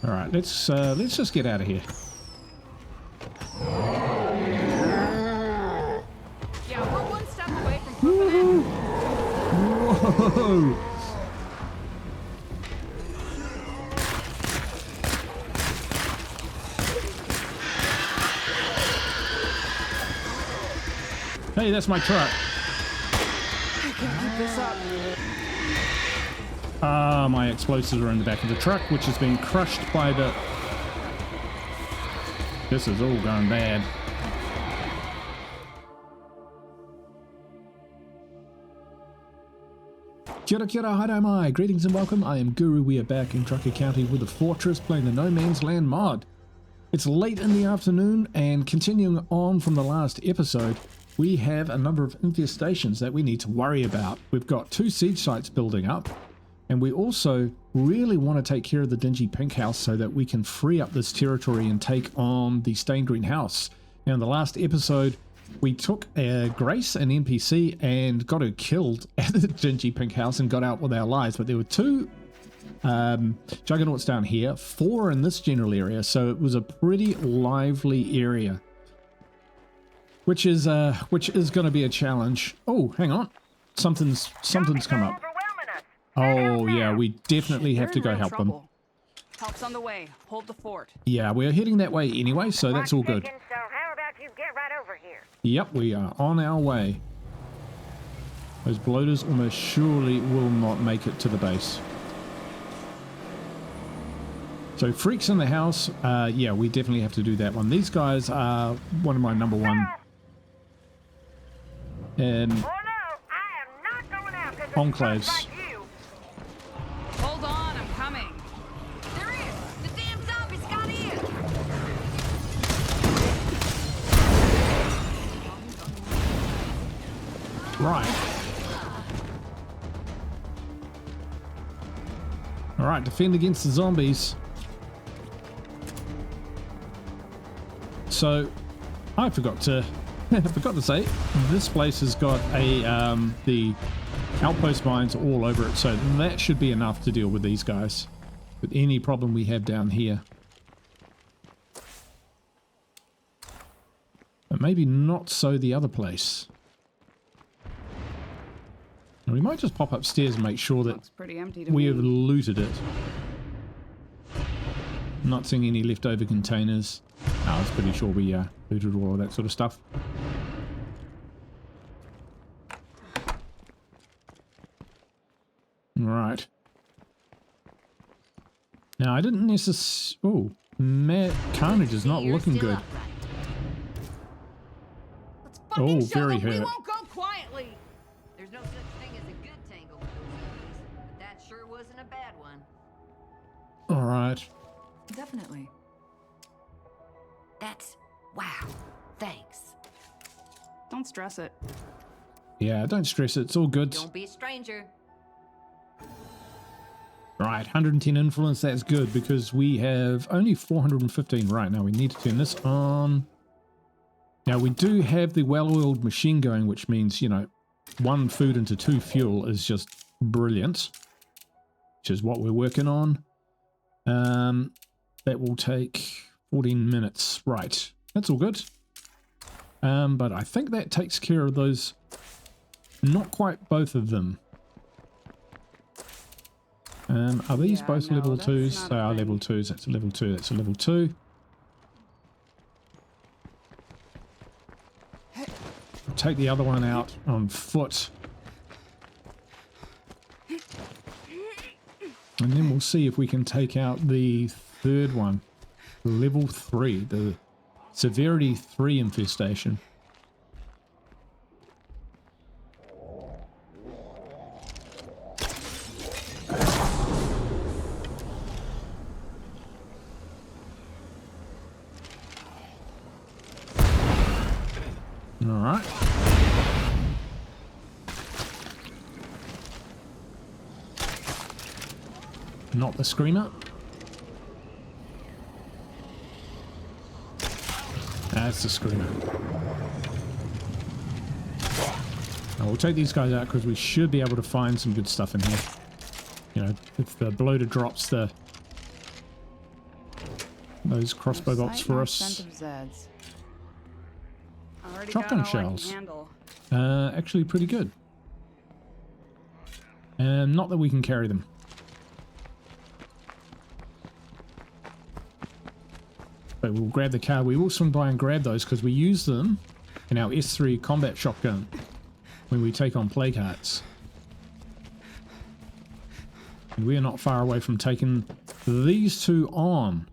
All right, let's just get out of here. Yeah, we're one step away from pooping it. Whoa! Hey, that's my truck. I can't keep this up. Ah, my explosives are in the back of the truck, which has been crushed by the... This is all going bad. Kia kia haere mai, greetings and welcome. I am Guru. We are back in Trucker County with the Fortress playing the No Man's Land mod. It's late in the afternoon and continuing on from the last episode, we have a number of infestations that we need to worry about. We've got 2 siege sites building up, and we also really want to take care of the dingy pink house so that we can free up this territory and take on the stained green house. Now in the last episode, we took Grace, an NPC, and got her killed at the dingy pink house and got out with our lives. But there were 2 juggernauts down here, 4 in this general area, so it was a pretty lively area, which is going to be a challenge. Oh, hang on, something's come up. Oh yeah, we definitely have to go help them. Help's on the way. Hold the fort. Yeah, we're heading that way anyway, so that's all good. So how about you get right over here? Yep, we are on our way. Those bloaters almost surely will not make it to the base. So freaks in the house, yeah, we definitely have to do that one. These guys are one of my number 1 Oh no, I am not going out because enclaves. like you. Hold on, I'm coming. There is. The damn zombies got in. Right. Alright, defend against the zombies. So, I forgot to say, this place has got a the outpost mines all over it, so that should be enough to deal with these guys. With any problem we have down here. But maybe not so the other place. And we might just pop upstairs and make sure that Looks pretty empty to we me. have looted it. Not seeing any leftover containers. I was pretty sure we looted all of that sort of stuff. Right. Now I didn't necessarily... Oh, Carnage is not looking good. Let's fucking show very them we hurt. won't go quietly. There's no such thing as a good tangle with those zombies, but that sure wasn't a bad one. Alright. Definitely. That's... wow. Thanks. Don't stress it. Yeah, don't stress it. It's all good. Don't be a stranger. Right, 110 influence, that's good because we have only 415 right now. We need to turn this on. Now we do have the well-oiled machine going, which means, you know, 1 food into 2 fuel is just brilliant, which is what we're working on. That will take 14 minutes. Right, that's all good. But I think that takes care of those, not quite both of them. Are these Yeah, both no, level that's 2s? not They a are thing. level 2s. That's a level 2. That's a level 2. We'll take the other one out on foot. And then we'll see if we can take out the 3rd one. Level 3. The severity 3 infestation. Alright. Not the screamer. That's the screamer. Now we'll take these guys out because we should be able to find some good stuff in here. You know, if the bloater drops the those crossbow bolts for us. Shotgun shells. Actually pretty good. And not that we can carry them. But we'll grab the car. We will swing by and grab those because we use them in our S3 combat shotgun when we take on plague hearts. And we are not far away from taking these two on.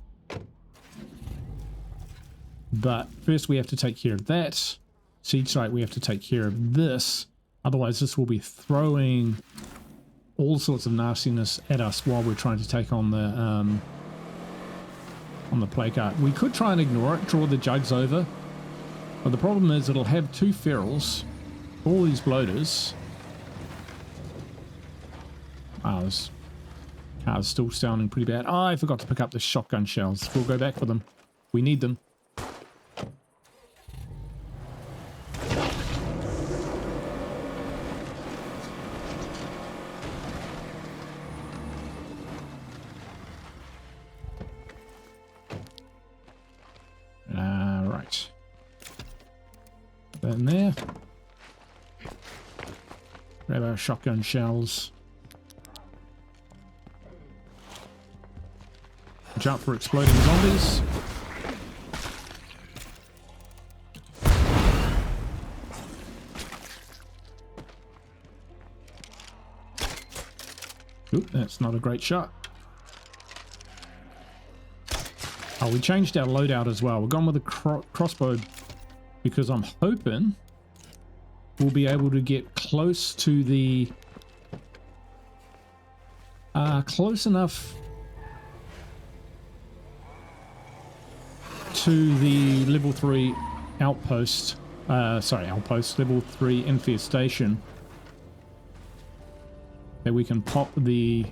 But first we have to take care of that. Siege site, we have to take care of this. Otherwise this will be throwing all sorts of nastiness at us while we're trying to take on the plague heart. We could try and ignore it, draw the jugs over. But the problem is it'll have two ferals, all these bloaters. Wow, this car's still sounding pretty bad. Oh, I forgot to pick up the shotgun shells. We'll go back for them. We need them. Right. That in there. Grab our shotgun shells. Jump for exploding zombies. Oop, that's not a great shot. Oh, we changed our loadout as well. We're gone with a crossbow because I'm hoping we'll be able to get close to the... close enough to the level 3 outpost. Outpost. Level 3 infestation. That we can pop the...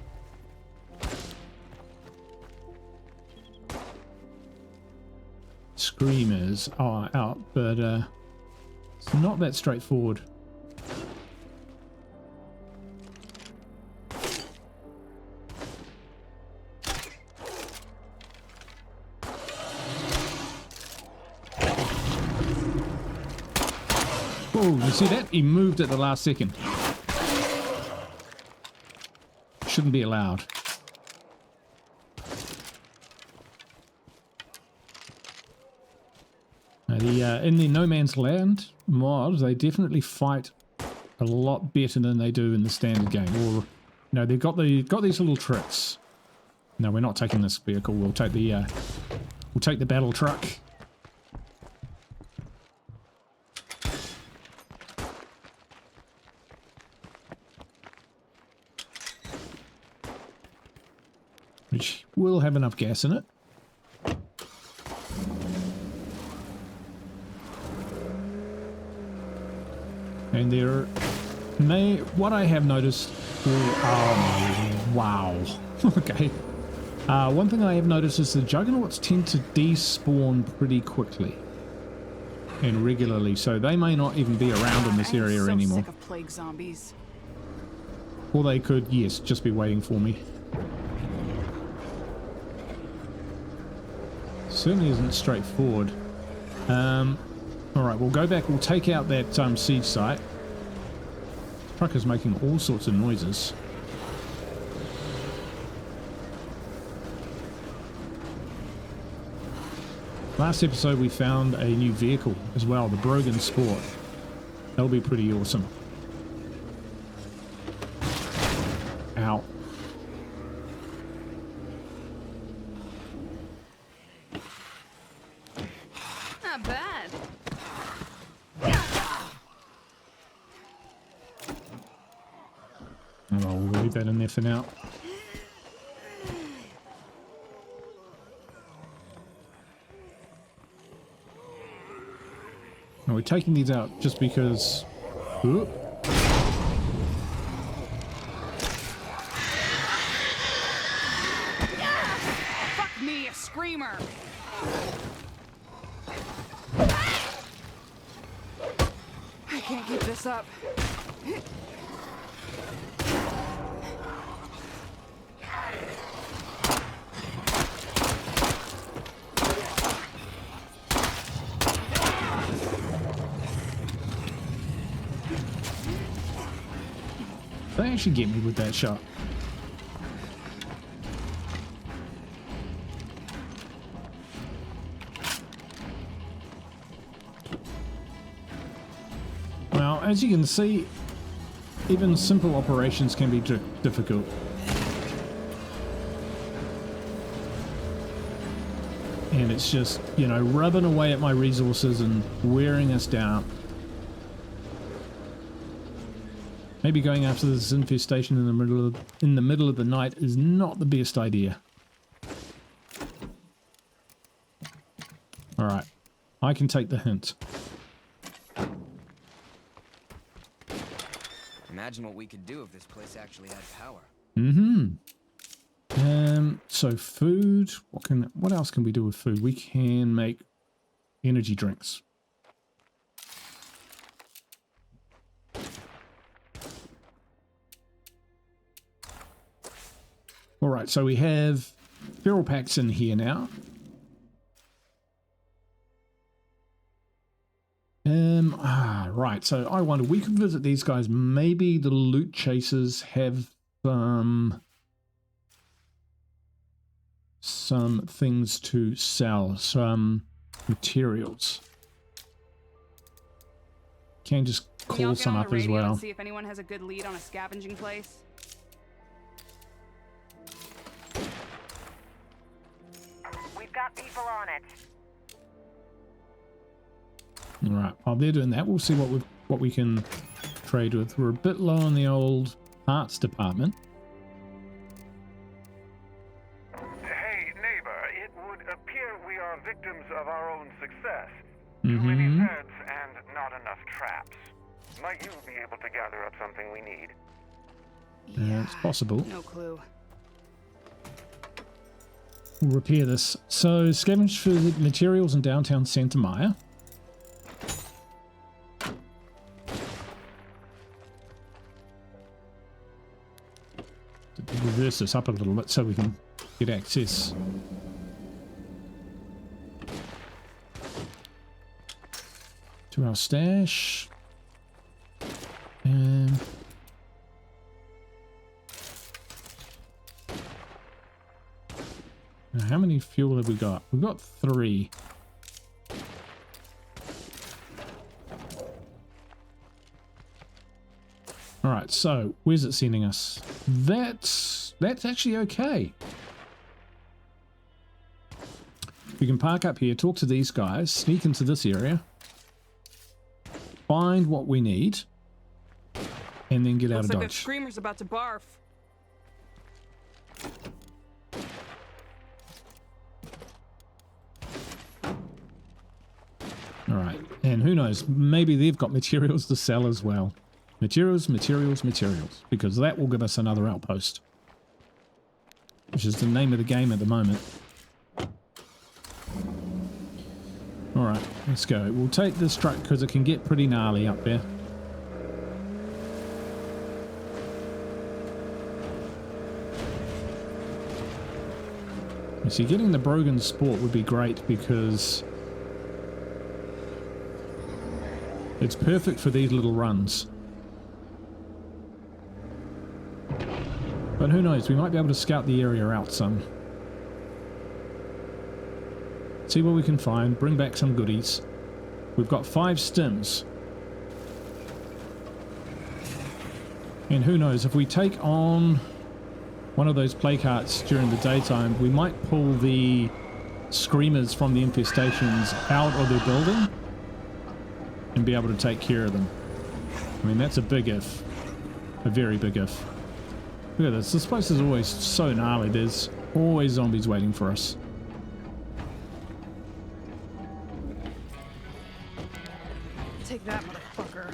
screamers are out, but it's not that straightforward. Oh, you see that? He moved at the last second. Shouldn't be allowed. In the No Man's Land mod, they definitely fight a lot better than they do in the standard game. Or, you know, they've got these little tricks. No, we're not taking this vehicle. We'll take the battle truck. Which will have enough gas in it. And there may... what I have noticed... oh, wow. Okay. One thing I have noticed is the juggernauts tend to despawn pretty quickly. And regularly, so they may not even be around in this area anymore. Sick of plague zombies. Or they could, yes, just be waiting for me. Certainly isn't straightforward. Alright, we'll go back, we'll take out that siege site. Truck is making all sorts of noises. Last episode we found a new vehicle as well, the Brogan Sport. That'll be pretty awesome. Ow. Not bad. Oh, we'll leave that in there for now. Now we're taking these out just because... ooh. Fuck me, a screamer. I can't keep this up. They actually get me with that shot. Well, as you can see, even simple operations can be difficult. And it's just, you know, rubbing away at my resources and wearing us down. Maybe going after this infestation in the middle of the night is not the best idea. All right, I can take the hint. Imagine what we could do if this place actually had power. So food. What else can we do with food? We can make energy drinks. All right, so we have feral packs in here now. Right, so I wonder, we could visit these guys. Maybe the loot chasers have some things to sell, some materials. Can just call some up as well. See if anyone has a good lead on a scavenging place. We've got people on it. All right, while they're doing that, we'll see what we can trade with. We're a bit low on the old parts department. Hey, neighbor, it would appear we are victims of our own success. Too many beds and not enough traps. Might you be able to gather up something we need? Yeah, it's possible. No clue. We'll repair this. So, scavenge for the materials in downtown Santa Maya. Reverse this up a little bit so we can get access. To our stash. And now how many fuel have we got? We've got 3. All right, so where's it sending us? That's actually okay. We can park up here, talk to these guys, sneak into this area, find what we need, and then get out of Looks like that Dodge. screamer's about to barf. All right, and who knows, maybe they've got materials to sell as well. Materials, because that will give us another outpost, which is the name of the game at the moment. All right, let's go. We'll take this truck because it can get pretty gnarly up there. You see, getting the Brogan Sport would be great because it's perfect for these little runs. But who knows, we might be able to scout the area out some. See what we can find, bring back some goodies. We've got 5 stims. And who knows, if we take on one of those play carts during the daytime, we might pull the screamers from the infestations out of their building and be able to take care of them. I mean, that's a big if. A very big if. Look at this. This place is always so gnarly. There's always zombies waiting for us. Take that, motherfucker.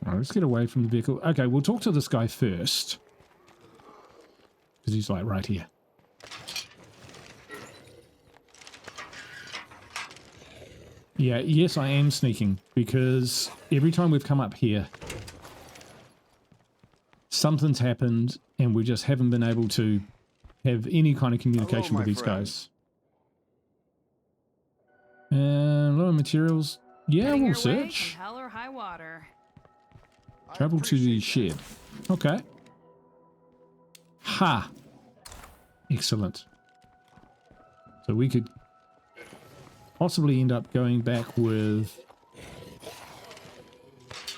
Alright, let's get away from the vehicle. Okay, we'll talk to this guy first. Because he's like right here. Yeah, yes, I am sneaking, because every time we've come up here, something's happened, and we just haven't been able to, have any kind of communication Hello, with my these friend. guys. And low materials. Yeah, Heading we'll your way, search. come hell or high water. Travel to the shed. Okay. Ha! Excellent. So we could possibly end up going back with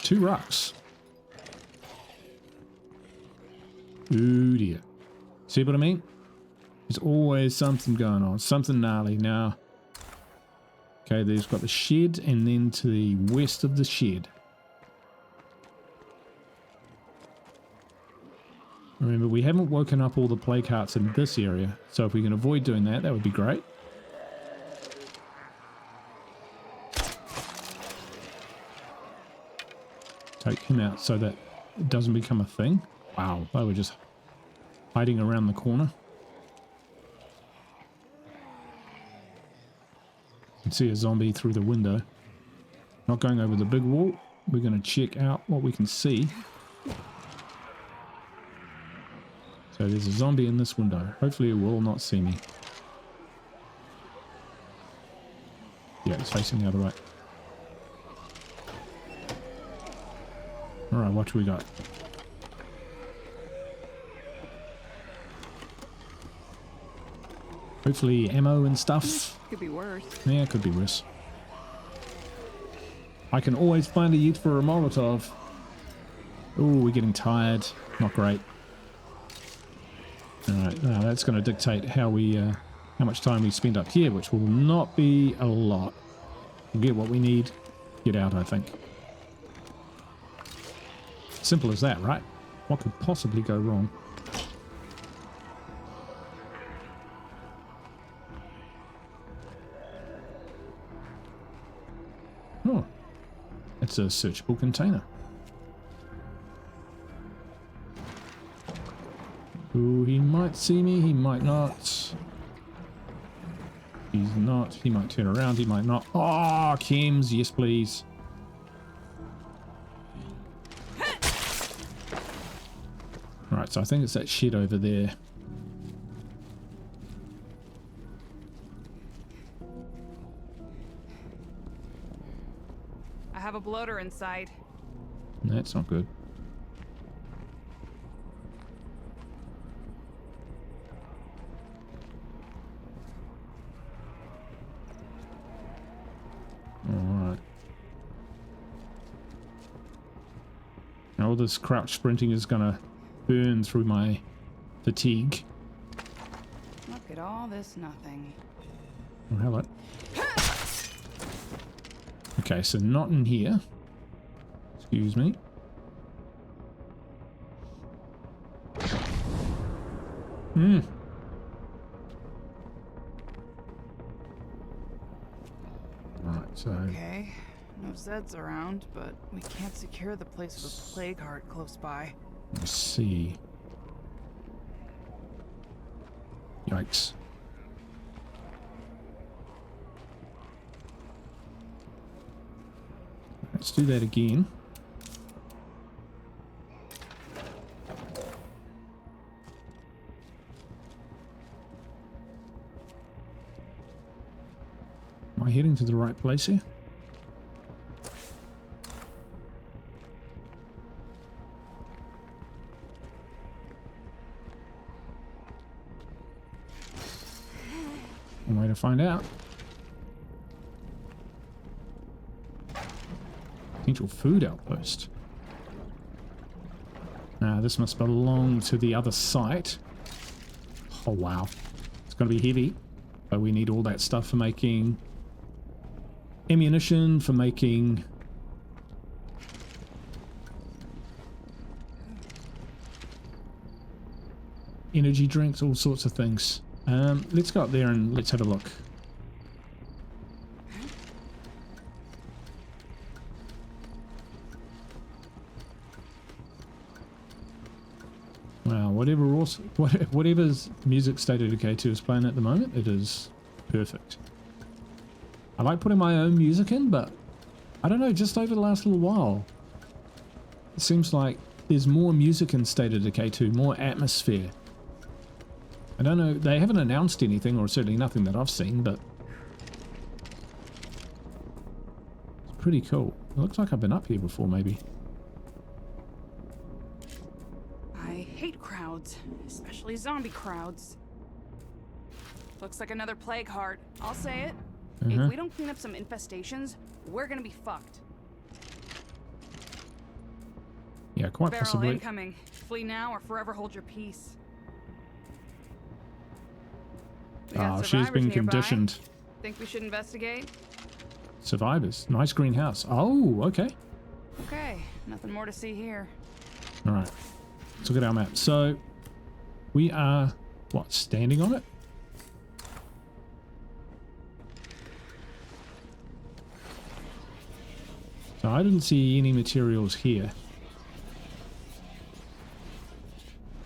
2 rucks. Ooh dear. See what I mean? There's always something going on. Something gnarly now. Okay, there's got the shed, and then to the west of the shed. Remember, we haven't woken up all the plague hearts in this area, so if we can avoid doing that, that would be great. Take him out so that it doesn't become a thing. Wow, they were just hiding around the corner. You can see a zombie through the window. Not going over the big wall. We're going to check out what we can see. So there's a zombie in this window. Hopefully it will not see me. Yeah, it's facing the other way. Alright, what do we got? Hopefully ammo and stuff. Could be worse. Yeah, it could be worse. I can always find a use for a Molotov. Oh, we're getting tired. Not great. Alright, now that's going to dictate how we, how much time we spend up here, which will not be a lot. We'll get what we need, get out, I think. Simple as that, right? What could possibly go wrong? Oh, it's a searchable container. Ooh, he might see me, he might not. He's not, he might turn around, he might not. Oh, chems, yes please. Right, so I think it's that shed over there. I have a bloater inside. That's not good. Alright. Now all this crouch sprinting is gonna burn through my fatigue. Look at all this nothing. Oh, hello. Okay, so not in here. Excuse me. Hmm. Right, so Okay, no Zeds around, but we can't secure the place with a plague heart close by. let's see. Yikes. Let's do that again. Am I heading to the right place here? One way to find out. Potential food outpost. Now this must belong to the other site. Oh wow. It's going to be heavy. But we need all that stuff for making ammunition, for making energy drinks, all sorts of things. Let's go up there and let's have a look. Wow, whatever's music State of Decay 2 is playing at the moment, it is perfect. I like putting my own music in, but I don't know, just over the last little while, it seems like there's more music in State of Decay 2, more atmosphere. I don't know, they haven't announced anything, or certainly nothing that I've seen, but it's pretty cool. It looks like I've been up here before, maybe. I hate crowds, especially zombie crowds. Looks like another plague heart. I'll say it. If we don't clean up some infestations, we're gonna be fucked. Yeah, quite Barrel possibly. incoming. Flee now or forever hold your peace. We got Oh, she's survivors been nearby. conditioned. Think we should investigate? Survivors. Nice greenhouse. Oh, okay. Okay, nothing more to see here. All right. Let's look at our map. So we are, what, standing on it? So I didn't see any materials here.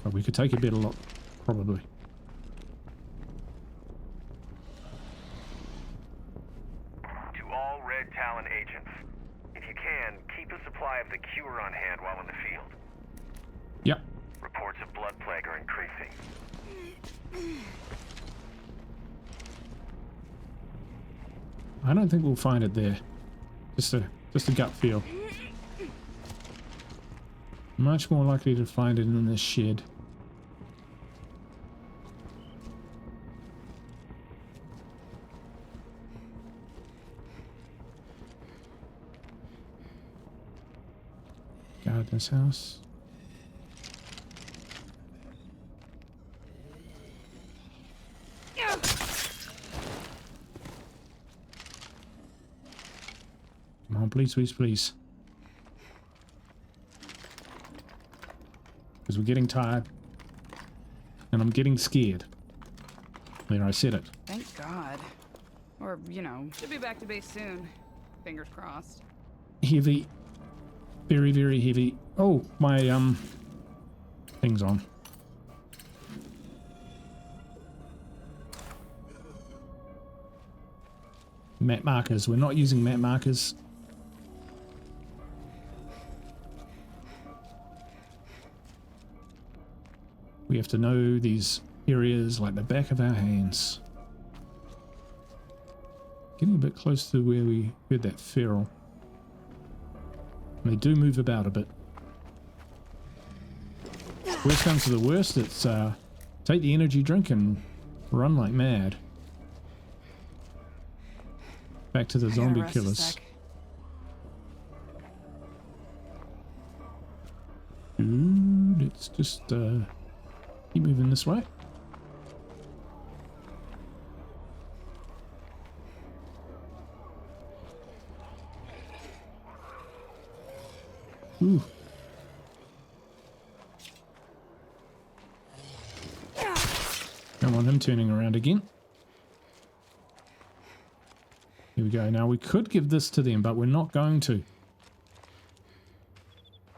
But we could take a better look, probably. To all Red Talon agents, if you can, keep a supply of the cure on hand while in the field. Yep. Reports of blood plague are increasing. I don't think we'll find it there. Just a gut feel. Much more likely to find it in this shed. Gardener's house. Come on, please, please, please. Because we're getting tired. And I'm getting scared. There, I said it. Thank God. Or, you know, should be back to base soon. Fingers crossed. Heavy. Very, very heavy. Oh, my, thing's on. Map markers. We're not using map markers. We have to know these areas like the back of our hands. Getting a bit close to where we heard that feral. They do move about a bit. Worst comes to the worst, it's take the energy drink and run like mad. Back to the zombie killers. Ooh, let's just keep moving this way. Ooh. Come on, him turning around again. Here we go. Now we could give this to them, but we're not going to.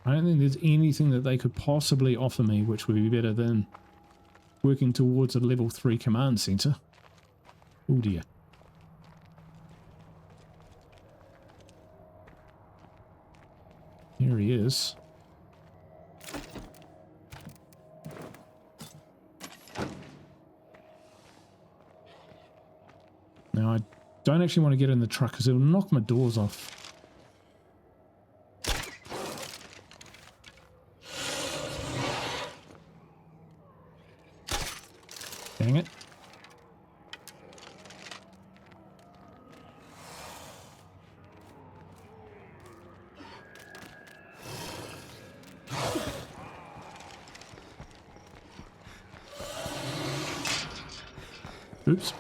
I don't think there's anything that they could possibly offer me which would be better than working towards a level 3 command center. Oh dear. Here he is. Now I don't actually want to get in the truck because it'll knock my doors off. Dang it. Oops.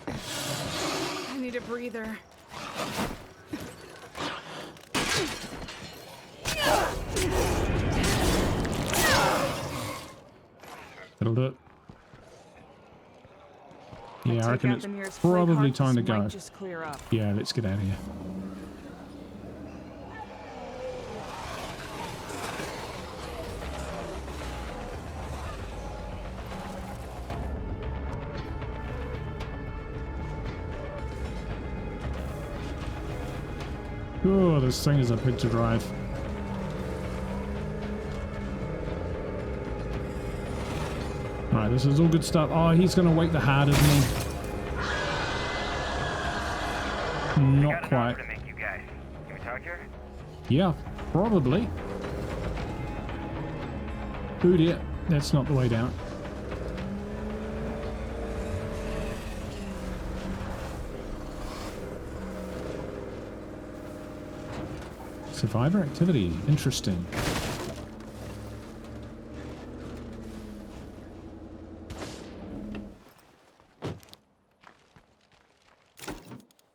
I need a breather. That'll do it. Yeah, I reckon it's nearest probably plague time to heart, this go. might just clear up. Yeah, let's get out of here. Oh, this thing is a pig to drive. Alright, this is all good stuff. Oh, he's going to wake the heart, isn't he? Not quite. To make you guys. Can we talk here? Yeah, probably. Ooh dear, that's not the way down. Survivor activity, interesting.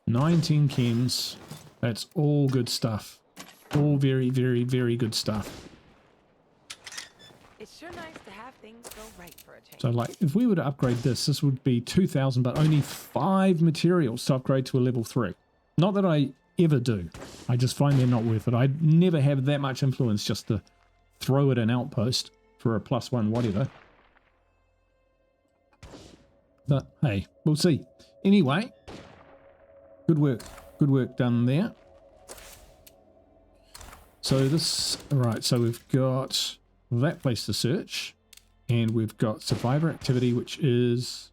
$19 chems. That's all good stuff. All very, very, very good stuff. It's sure nice to have things go right for a change. So like, if we were to upgrade this, this would be 2,000, but only 5 materials to upgrade to a level 3. Not that I ever do. I just find they're not worth it. I never have that much influence just to throw at an outpost for a +1 whatever. But hey, we'll see. Anyway, good work done there. So this, right, so we've got that place to search, and we've got survivor activity, which is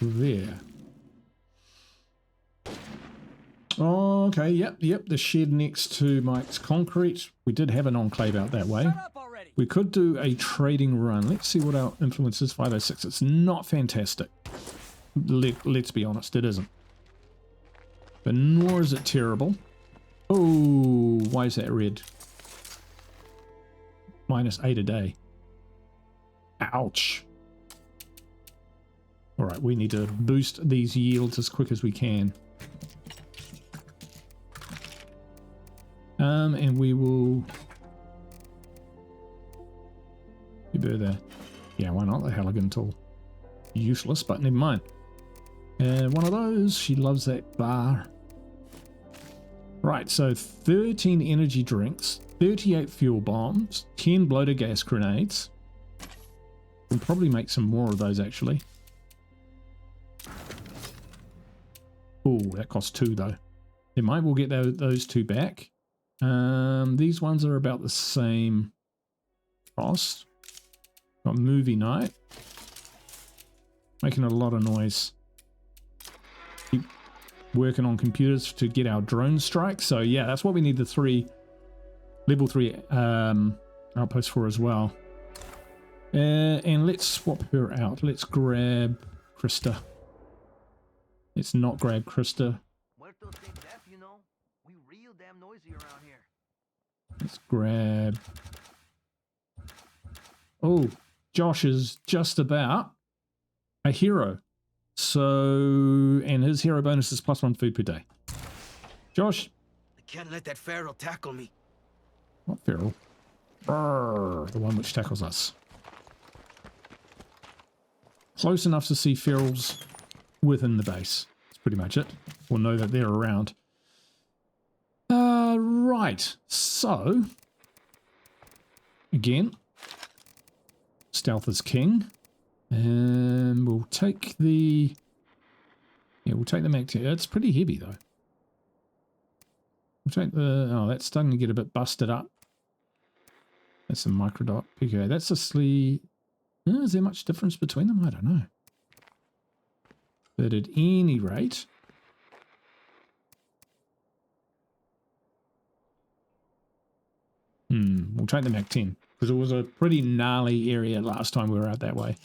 there. Oh, okay, yep, the shed next to Mike's concrete. We did have an enclave out that way. We could do a trading run. Let's see what our influence is. 506. It's not fantastic. Let's be honest, it isn't. But nor is it terrible. Oh, why is that red? -8 a day. Ouch. All right, we need to boost these yields as quick as we can. And we will... You do that. Yeah, why not? The Halligan tool. Useless, but never mind. One of those. She loves that bar. Right, so 13 energy drinks, 38 fuel bombs, 10 bloater gas grenades. We'll probably make some more of those, actually. Oh, that costs 2, though. Never mind, we'll get those 2 back. These ones are about the same cost. Got movie night. Making a lot of noise. Keep working on computers to get our drone strike. So yeah, that's what we need the level 3 outposts for as well. And let's swap her out. Let's grab Krista. Let's not grab Krista. Let's grab... Oh, Josh is just about a hero. So, and his hero bonus is +1 food per day. Josh. I can't let that feral tackle me. What feral? Brrr, the one which tackles us. Close enough to see ferals within the base. That's pretty much it. We'll know that they're around. Right. So, again, stealth is king. And we'll take the... Yeah, we'll take the Mac 10. It's pretty heavy, though. We'll take the... Oh, that's starting to get a bit busted up. That's a microdot. Okay, that's a sleeve. Is there much difference between them? I don't know. But at any rate... We'll take the Mac 10. Because it was a pretty gnarly area last time we were out that way.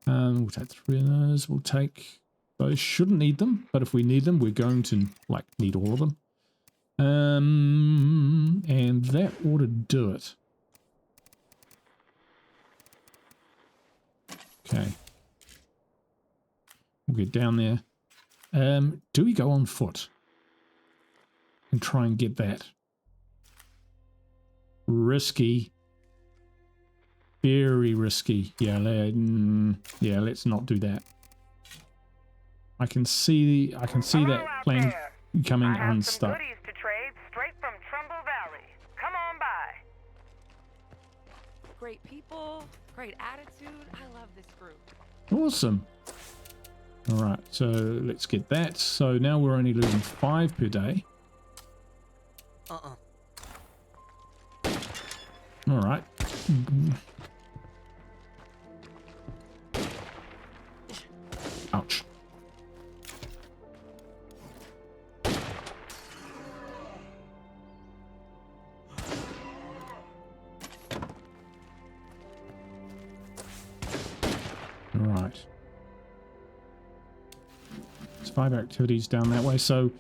We'll take 3 of those. We'll take those. Shouldn't need them, but if we need them, we're going to like need all of them. And that ought to do it. Okay. We'll get down there. Do we go on foot and try and get that? Risky. Very risky. Yeah, yeah, let's not do that. I can see that plane coming unstuck. I have some goodies to trade straight from Trumbull Valley. Come on by. Great people, great attitude. I love this group. Awesome. All right, so let's get that. So now we're only losing 5 per day. All right. 5 activities down that way, so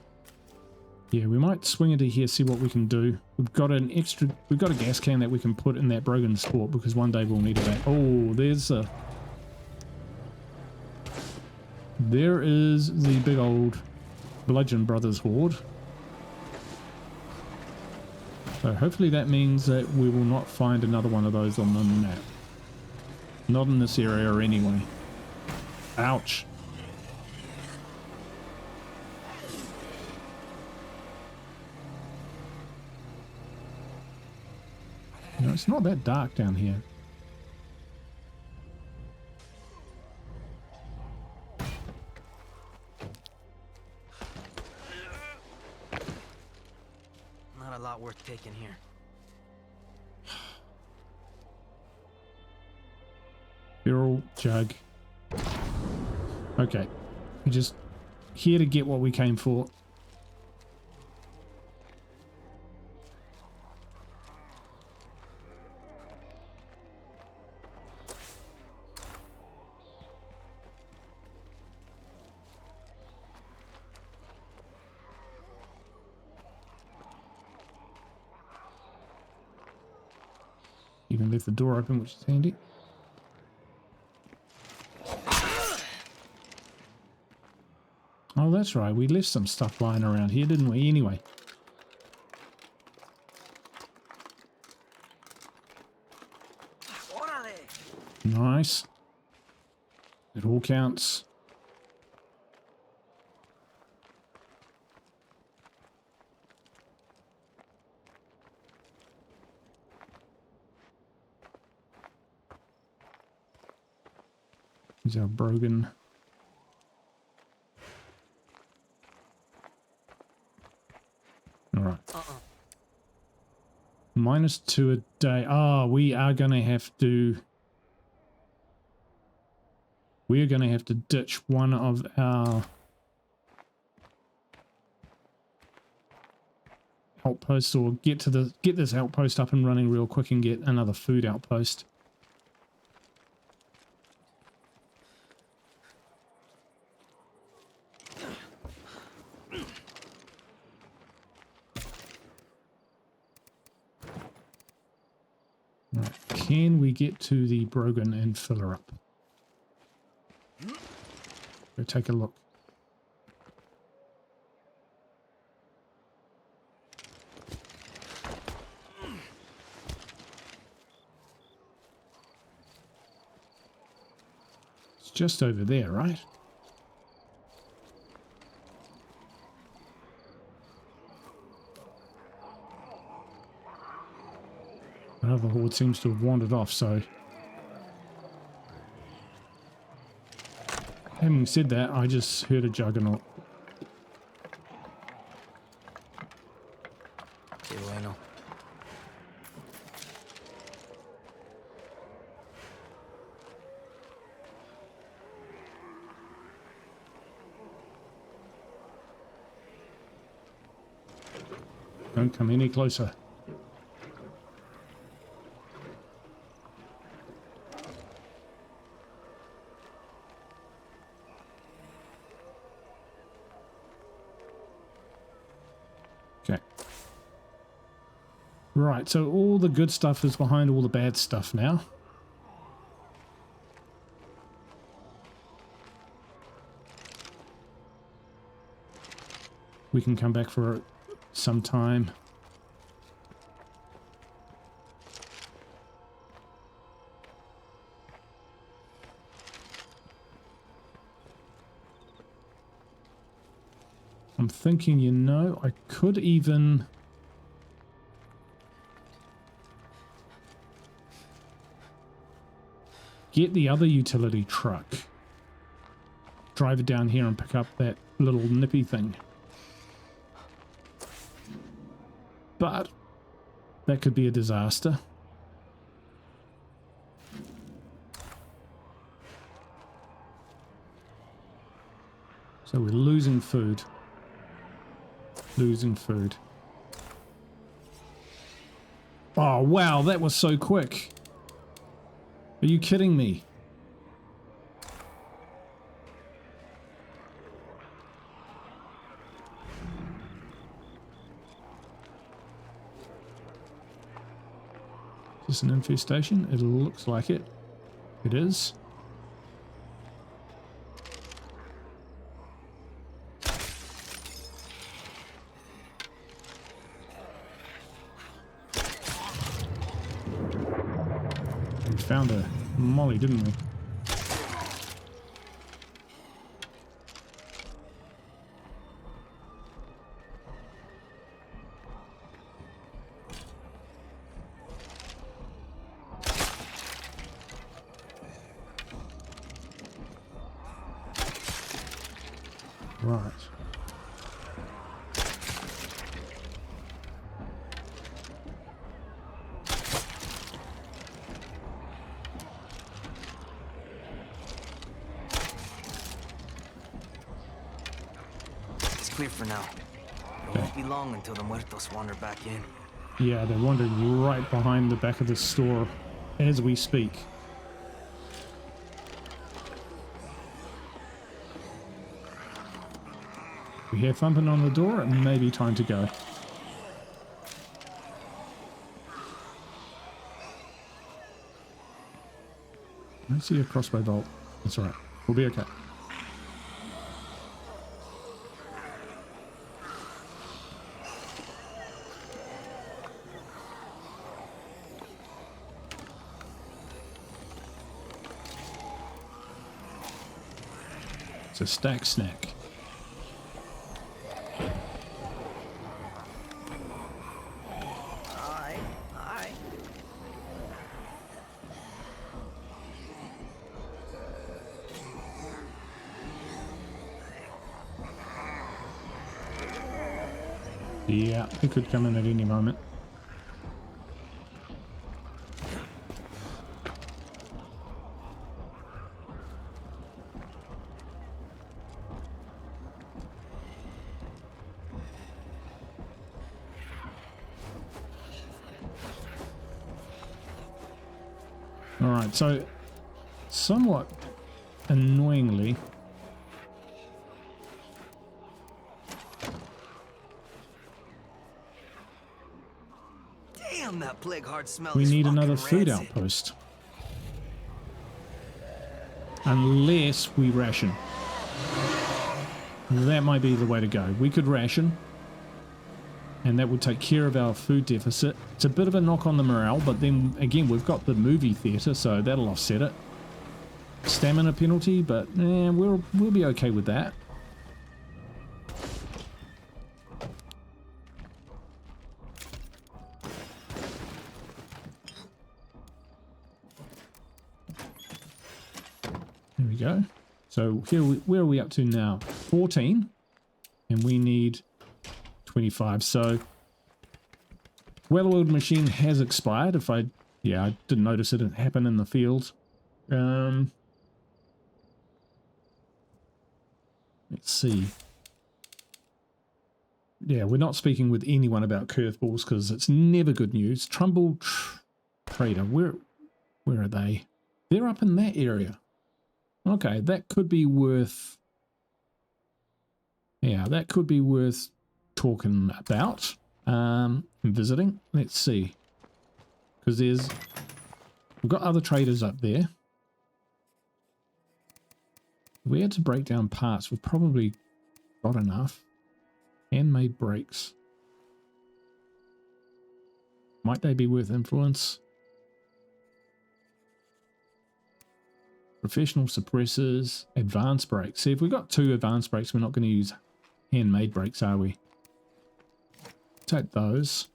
yeah, we might swing into here, see what we can do. We've got a gas can that we can put in that broken sport because one day we'll need it back. Oh, there is the big old Bludgeon Brothers horde. So hopefully that means that we will not find another one of those on the map. Not in this area anyway. Ouch. You know, it's not that dark down here. Not a lot worth taking here. Feral jug. Okay. We're just here to get what we came for. Even left the door open, which is handy. Oh, that's right. We left some stuff lying around here, didn't we? Anyway. Nice. It all counts. These are broken. All right. -2 a day. Oh, we are going to have to... We're going to have to ditch one of our outposts, or get this outpost up and running real quick and get another food outpost. Right. Can we get to the Brogan and fill her up? Go take a look. It's just over there, right? Another horde seems to have wandered off, so... Having said that, I just heard a juggernaut. Qué bueno. Don't come any closer. Right, so all the good stuff is behind all the bad stuff now. We can come back for some time. I'm thinking, you know, I could even... get the other utility truck. Drive it down here and pick up that little nippy thing. But that could be a disaster. So we're losing food. Losing food. Oh wow, that was so quick. Are you kidding me? Is this an infestation? It looks like it. It is. We found a molly, didn't we? Right. It's clear for now. It won't be long until the muertos wander back in. Yeah, they're wandering right behind the back of the store as we speak. We hear thumping on the door. It may be time to go. I see a crossbow bolt. That's all right. We'll be okay. It's a stack snack. Yeah, it could come in at any moment. All right, so somewhat annoyingly, That plague heart smell we is need another fucking food rancid. outpost. Unless we ration. That might be the way to go. We could ration, and that would take care of our food deficit. It's a bit of a knock on the morale, but then again, we've got the movie theatre, so that'll offset it. Stamina penalty, but we'll be okay with that. There we go. So here, where are we up to now? 14, and we need 25. So well-oiled machine has expired. I didn't notice it happen in the field. Let's see. Yeah, we're not speaking with anyone about curveballs because it's never good news. Trumbull Trader, where are they? They're up in that area. Okay, that could be worth... Yeah, that could be worth talking about and visiting. Let's see. Because we've got other traders up there. If we had to break down parts, we've probably got enough. Handmade brakes. Might they be worth influence? Professional suppressors, advanced brakes. See, if we've got 2 advanced brakes, we're not going to use handmade brakes, are we? Take those.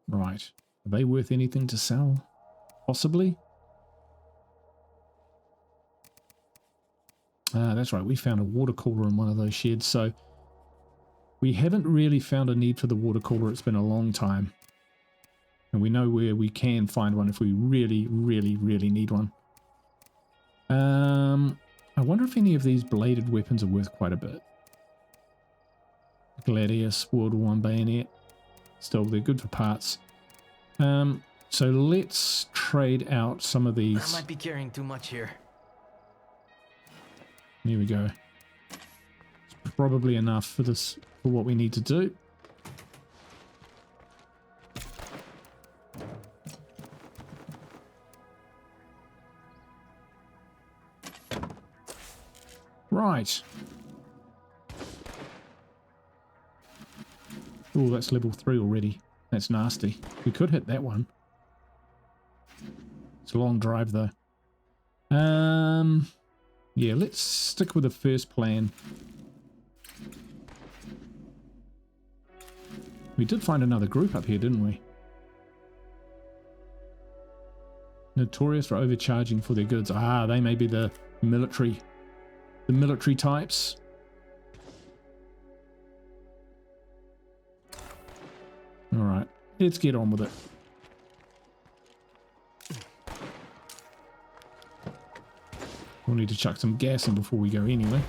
Right. Are they worth anything to sell? Possibly. That's right. We found a water cooler in one of those sheds, so we haven't really found a need for the water cooler. It's been a long time. And we know where we can find one if we really, really, really need one. I wonder if any of these bladed weapons are worth quite a bit. Gladius, World War I bayonet. Still, they're good for parts. So let's trade out some of these. I might be carrying too much here. Here we go. probably enough for this, for what we need to do. Right. Oh, that's level 3 already. That's nasty. We could hit that one. It's a long drive though. Yeah, let's stick with the first plan. We did find another group up here, didn't we? Notorious for overcharging for their goods. Ah, they may be the military types. Alright, let's get on with it. We'll need to chuck some gas in before we go anyway.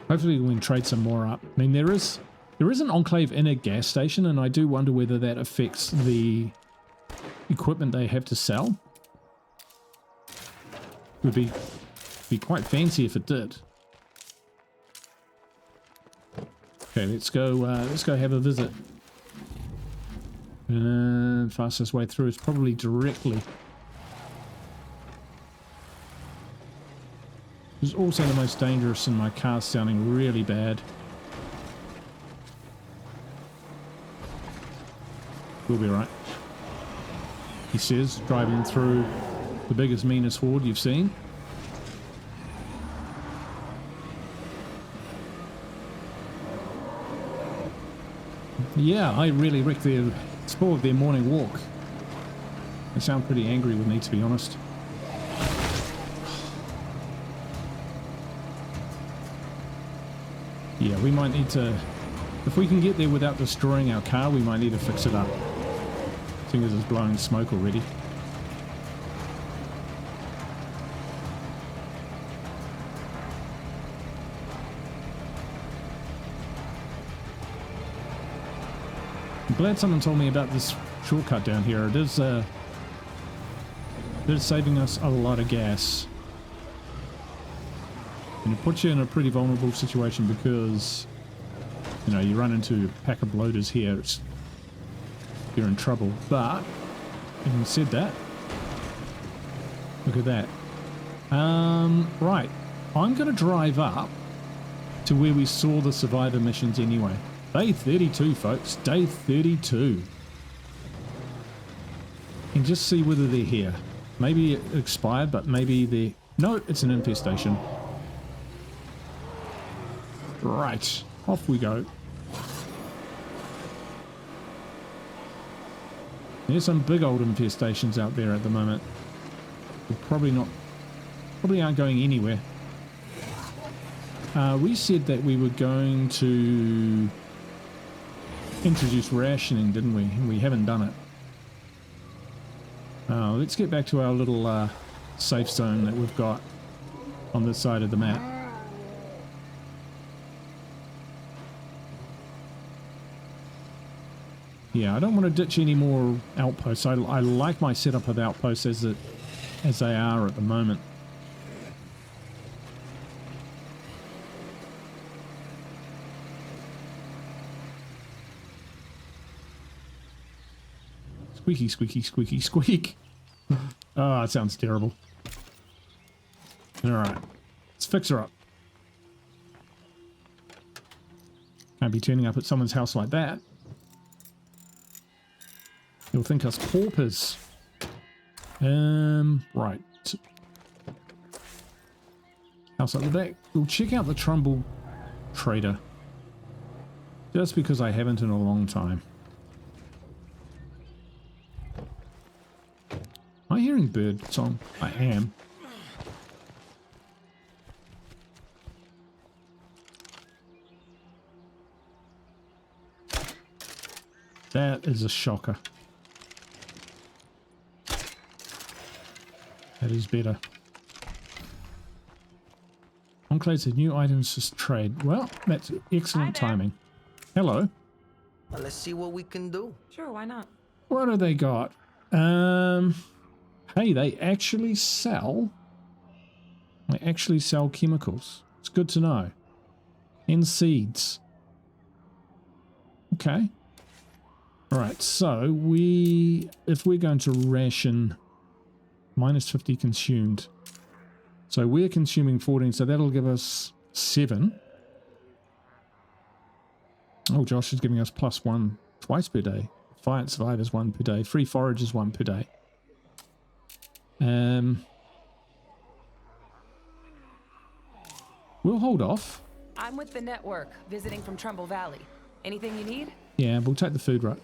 Hopefully we can trade some more up. I mean, there is an Enclave in a gas station, and I do wonder whether that affects the equipment they have to sell. Would be quite fancy if it did. Okay, let's go have a visit. Fastest way through is probably directly. This is also the most dangerous, and my car's sounding really bad. We'll be right. He says, driving through the biggest, meanest horde you've seen. Yeah, I really wrecked their spoiled their morning walk. They sound pretty angry with me, to be honest. Yeah, we might need to... If we can get there without destroying our car, we might need to fix it up. Seeing as it's blowing smoke already. I'm glad someone told me about this shortcut down here. It is saving us a lot of gas. And it puts you in a pretty vulnerable situation because, you know, you run into a pack of bloaters here, you're in trouble. But, having said that, look at that. Right, I'm going to drive up to where we saw the survivor missions anyway. Day 32, folks. Day 32. And just see whether they're here. Maybe it expired, but maybe they're... No, it's an infestation. Right. Off we go. There's some big old infestations out there at the moment. We're probably aren't going anywhere. We said that we were going to introduce rationing, didn't we? And we haven't done it. Let's get back to our little safe zone that we've got on this side of the map. Yeah, I don't want to ditch any more outposts. I like my setup of outposts as they are at the moment. Squeaky, squeaky, squeaky, squeak. Oh, it sounds terrible. Alright. Let's fix her up. Can't be turning up at someone's house like that. You'll think us paupers. Right. House at the back. We'll check out the Trumbull Trader. Just because I haven't in a long time. Am I hearing bird song? I am. That is a shocker. That is better. Enclave said new items to trade. Well, that's excellent timing. Hello. Well, let's see what we can do. Sure, why not? What do they got? Hey, they actually sell chemicals. It's good to know. And seeds. Okay. Alright, so if we're going to ration minus 50 consumed. So we're consuming 14, so that'll give us 7. Oh, Josh is giving us +1 twice per day. Fight survivors 1 per day. Free foragers 1 per day. We'll hold off. I'm with the network, visiting from Trumbull Valley. Anything you need? Yeah, we'll take the food right.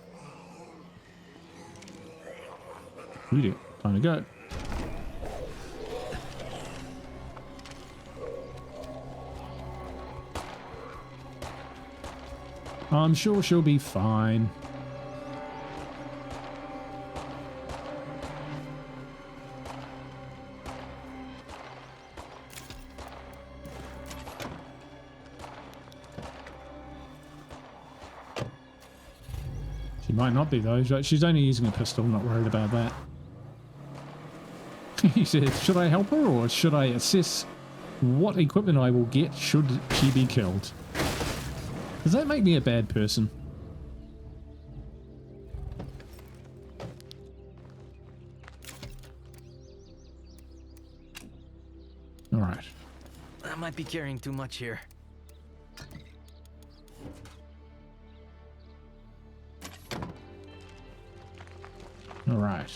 We do. Time to go. I'm sure she'll be fine. She might not be though. She's only using a pistol, not worried about that. He said, should I help her or should I assess what equipment I will get should she be killed? Does that make me a bad person? Alright. I might be carrying too much here. Alright.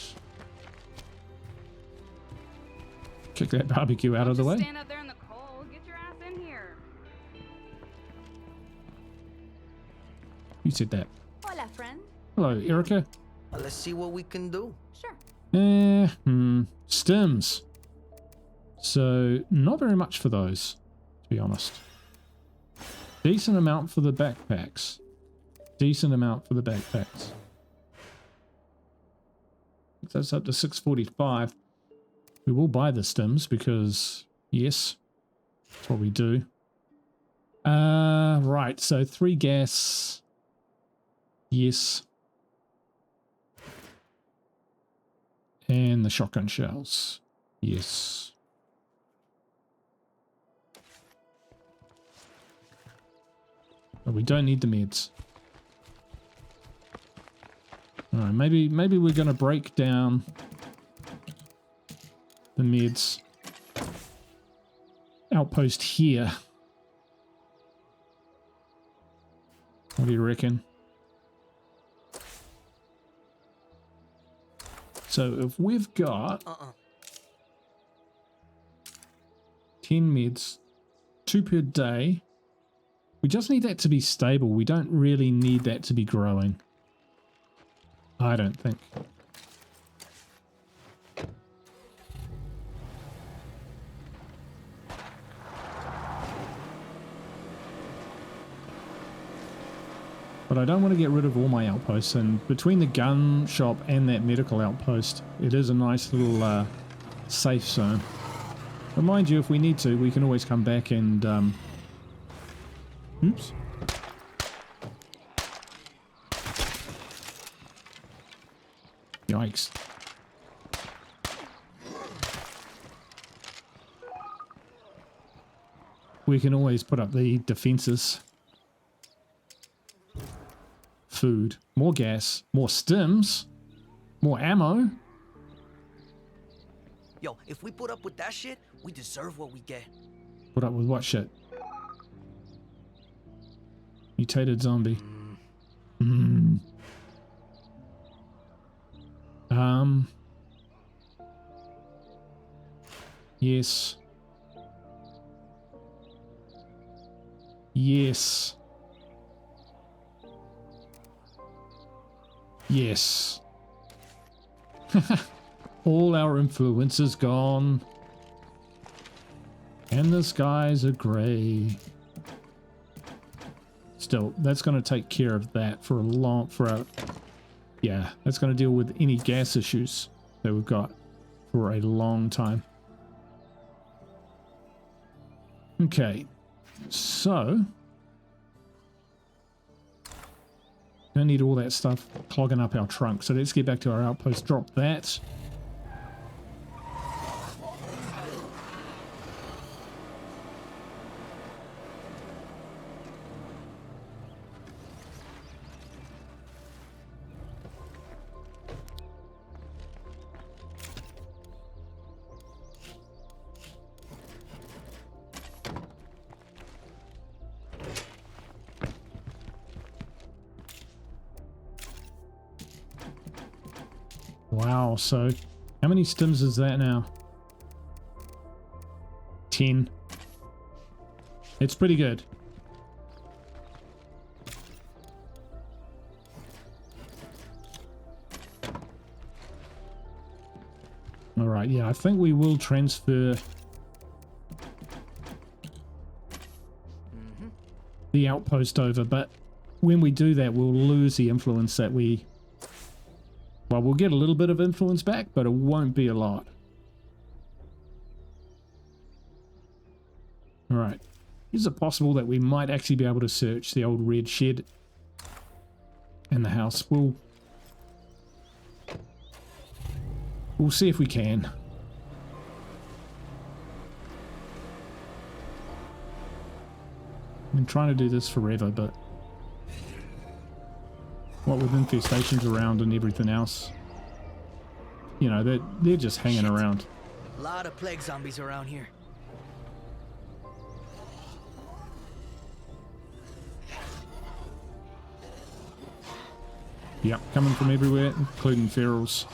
Kick that barbecue out of the way. Stand out there in the cold. Get your ass in here. You said that. Hola, friend. Hello, Erica. Let's see what we can do. Sure. Stims. So, not very much for those, to be honest. Decent amount for the backpacks. Decent amount for the backpacks. That's up to 645. We will buy the stims because, yes, that's what we do. Right, so 3 gas. Yes. And the shotgun shells. Yes. But we don't need the meds. Alright, maybe we're going to break down the meds outpost here. What do you reckon? So if we've got 10 meds, 2 per day, we just need that to be stable. We don't really need that to be growing. I don't think. But I don't want to get rid of all my outposts, and between the gun shop and that medical outpost, it is a nice little safe zone. But mind you, if we need to, we can always come back and... Oops. Yikes. We can always put up the defenses. Food, more gas, more stims, more ammo. Yo, if we put up with that shit, we deserve what we get. Put up with what shit? Mutated zombie. Yes. Yes. Yes. All our influence is gone. And the skies are grey. Still, that's going to take care of that for yeah, that's going to deal with any gas issues that we've got for a long time. Okay, so don't need all that stuff clogging up our trunk. So let's get back to our outpost, drop that. Wow, so how many stims is that now? 10. It's pretty good. All right, yeah, I think we will transfer the outpost over, but when we do that, we'll lose the influence that we... Well, we'll get a little bit of influence back, but it won't be a lot. All right. Is it possible that we might actually be able to search the old red shed in the house? We'll see if we can. I've been trying to do this forever, but what with infestations around and everything else, you know, they're just hanging around. A lot of plague zombies around here. Yep, coming from everywhere, including ferals.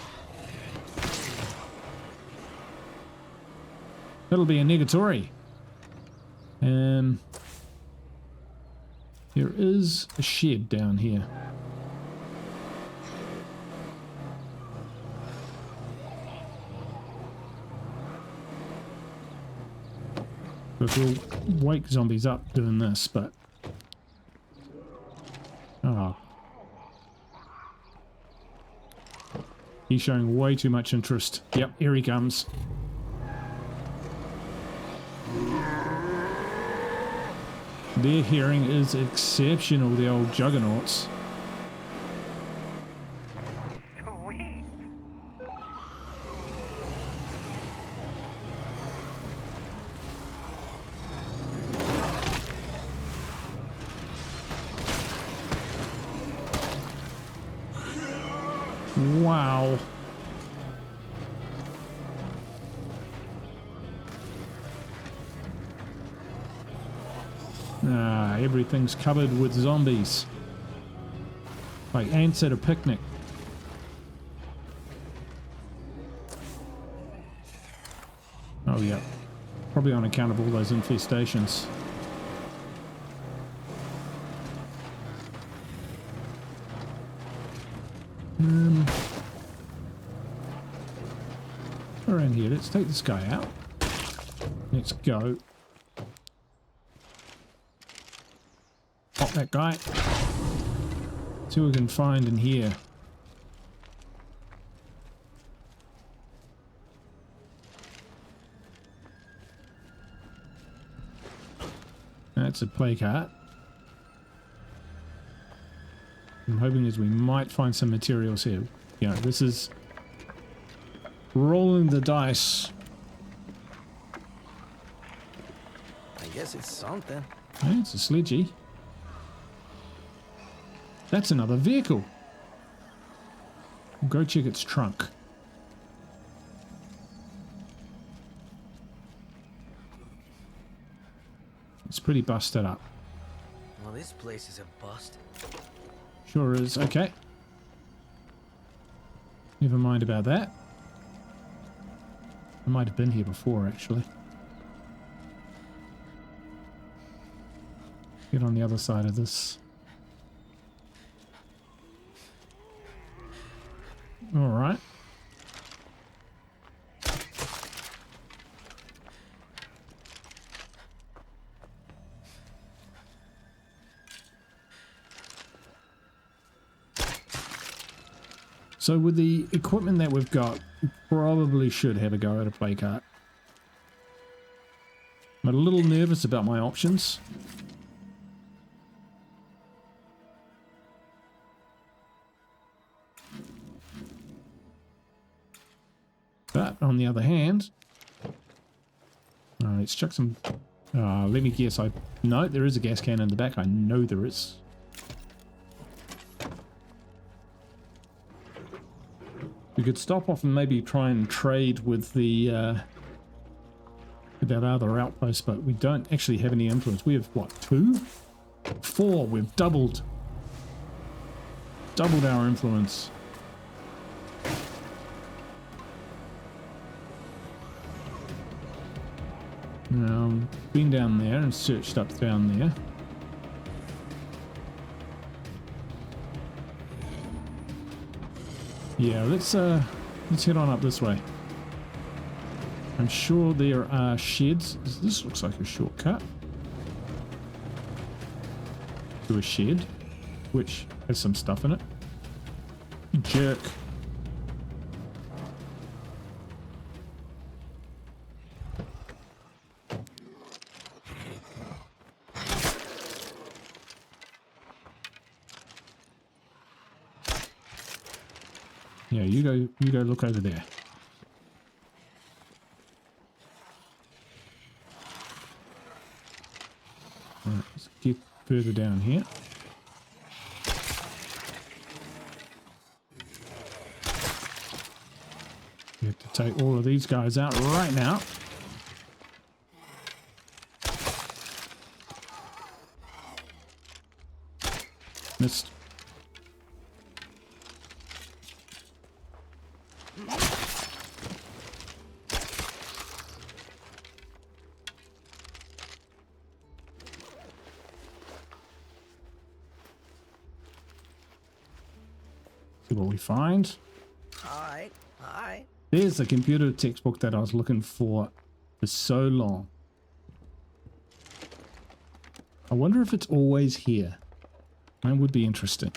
That'll be a negatory. There is a shed down here. Because we'll wake zombies up doing this, but... Oh. He's showing way too much interest. Yep, here he comes. Their hearing is exceptional, the old juggernauts. Sweet. Wow. Ah, everything's covered with zombies. Like ants at a picnic. Oh yeah. Probably on account of all those infestations. Around here, let's take this guy out. Let's go. Pop that guy. See what we can find in here. That's a plague heart. I'm hoping as we might find some materials here. Yeah, this is rolling the dice. I guess it's something. Yeah, it's a sledgy. That's another vehicle. Go check its trunk. It's pretty busted up. Well, this place is a bust. Sure is. Okay. Never mind about that. I might have been here before, actually. Get on the other side of this. All right. So with the equipment that we've got, we probably should have a go at a play cart. I'm a little nervous about my options. But on the other hand, let's chuck some. Let me guess. No, there is a gas can in the back. I know there is. We could stop off and maybe try and trade with the with that other outpost, but we don't actually have any influence. We have what, 2? 4. We've doubled our influence. Been down there and searched up down there. Yeah, let's head on up this way. I'm sure there are sheds. This looks like a shortcut to a shed, which has some stuff in it. Jerk. Yeah, you go look over there. Alright, let's get further down here. You have to take all of these guys out right now. Missed. See what we find. Alright, alright. There's the computer textbook that I was looking for so long. I wonder if it's always here. That would be interesting.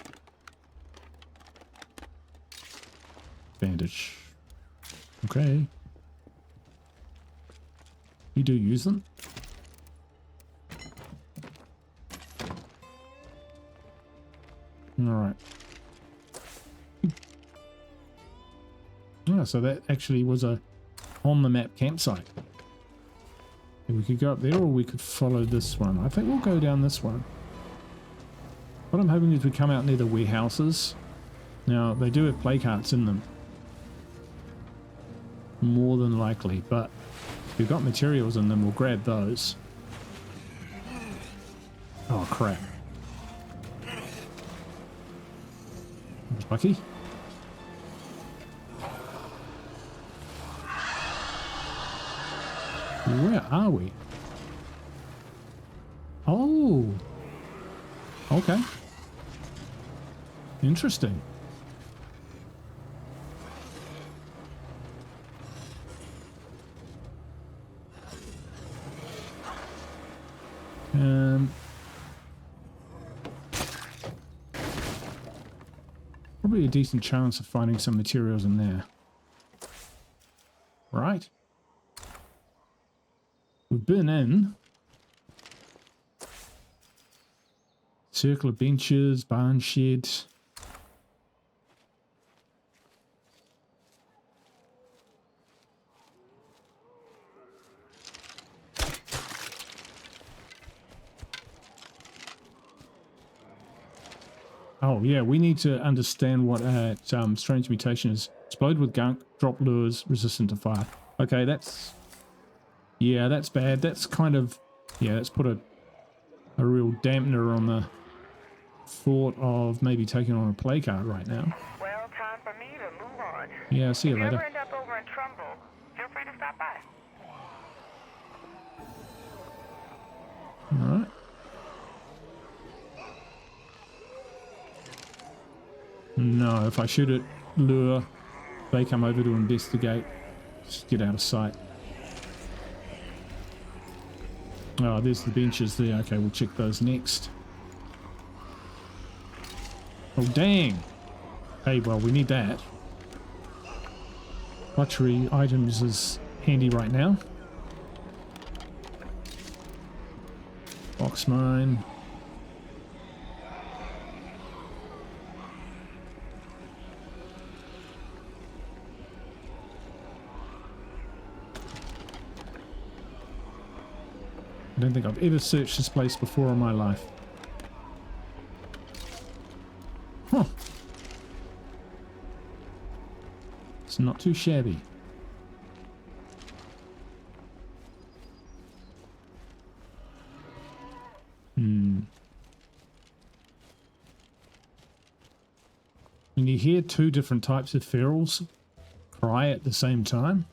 Bandage. Okay. You do use them? Alright. Oh, so that actually was a on the map campsite. And we could go up there or we could follow this one. I think we'll go down this one. What I'm hoping is we come out near the warehouses. Now, they do have play carts in them. More than likely, but if we've got materials in them, we'll grab those. Oh, crap. There's Bucky. Where are we? Oh. Okay. Interesting. Probably a decent chance of finding some materials in there. Right. We've been in. Circle of benches, barn shed. Oh yeah, we need to understand what strange mutation is. Explode with gunk, drop lures, resistant to fire. Okay, that's... yeah, that's bad. That's kind of... yeah, that's put a real dampener on the thought of maybe taking on a play card right now. Well, time for me to move on. Yeah, see you If you later. ever end up over in Trumbull, feel free to stop by. Alright. No, if I shoot at lure, they come over to investigate. Just get out of sight. Oh, there's the benches there. Okay, we'll check those next. Oh, dang. Hey, well, we need that. Luxury items is handy right now. Box mine. I don't think I've ever searched this place before in my life. Huh. It's not too shabby. When you hear two different types of ferals cry at the same time,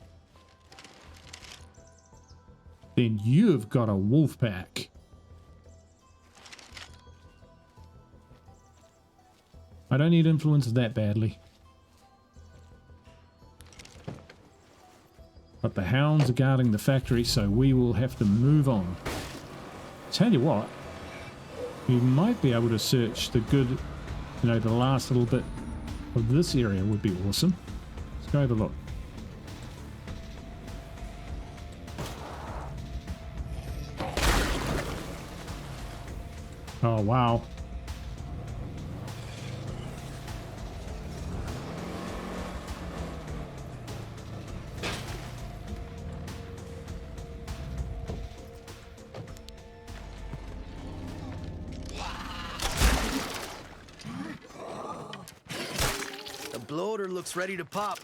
then you've got a wolf pack. I don't need influence that badly. But the hounds are guarding the factory, so we will have to move on. Tell you what, we might be able to search the good, you know, the last little bit of this area would be awesome. Let's go have a look. Oh, wow. The bloater looks ready to pop.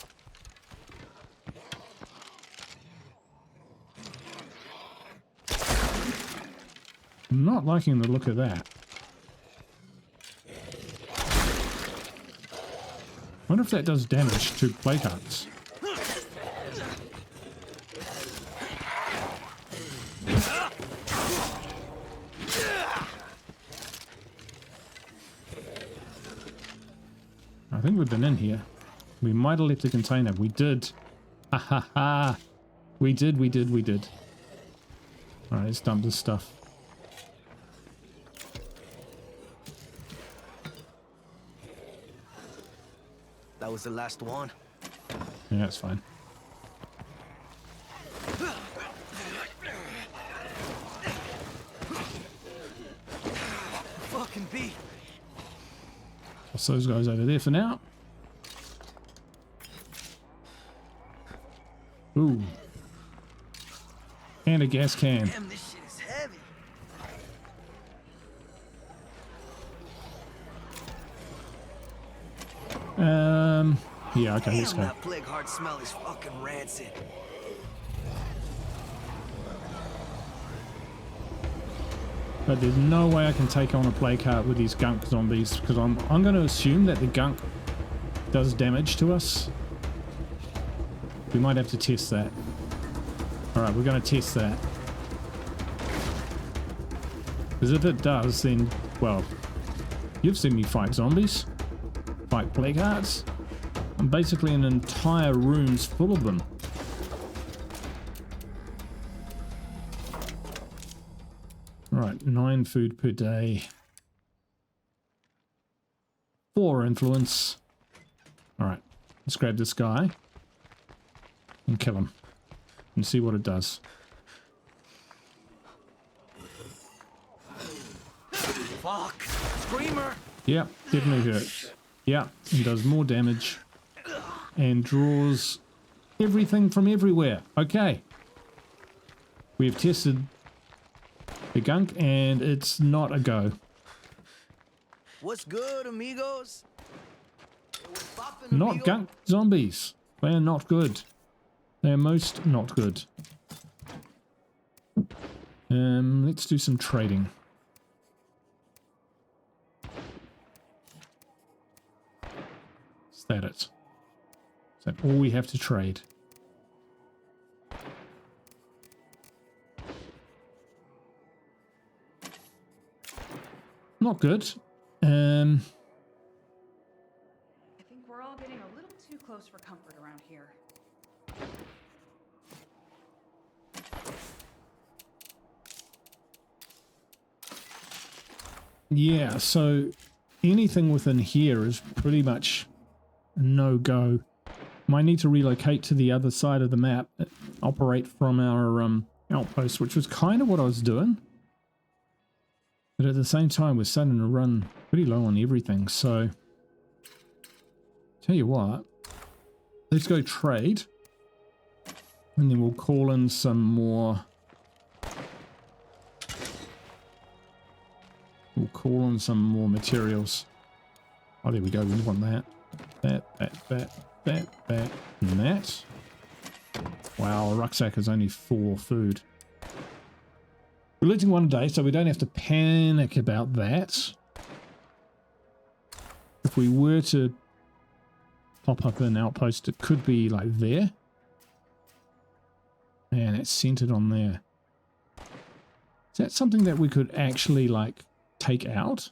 I'm not liking the look of that. Wonder if that does damage to plague hearts. I think we've been in here. We might have left the container. We did. Ha ha ha. We did. Alright, let's dump this stuff. That was the last one. Yeah, that's fine. Fucking beat. Toss those guys over there for now. Ooh. And a gas can. Damn, this shit is heavy. Yeah, okay, Damn, let's go. that plague heart smell is fucking rancid. But there's no way I can take on a plague heart with these gunk zombies, because I'm going to assume that the gunk does damage to us. We might have to test that. Alright, we're going to test that. Because if it does, then, well, you've seen me fight zombies. Fight plague hearts. I'm basically an entire room's full of them. Right, 9 food per day. 4 influence. Alright, let's grab this guy and kill him and see what it does. Fuck. Screamer. Yep, definitely hurts. Yep, and does more damage and draws everything from everywhere. Okay. We have tested the gunk and it's not a go. What's good, amigos? Not gunk zombies. They are not good. They are most not good. Let's do some trading. Is that it? Is that all we have to trade? Not good. I think we're all getting a little too close for comfort around here. Yeah, so anything within here is pretty much a no-go. Might need to relocate to the other side of the map, operate from our outpost, which was kind of what I was doing. But at the same time, we're starting to run pretty low on everything, so tell you what, let's go trade, and then we'll call in some more. We'll call on some more materials. Oh, there we go. We want that. That, and that. Wow, a rucksack is only 4 food. We're looting 1 a day, so we don't have to panic about that. If we were to pop up an outpost, it could be like there. And it's centered on there. Is that something that we could actually, like, take out?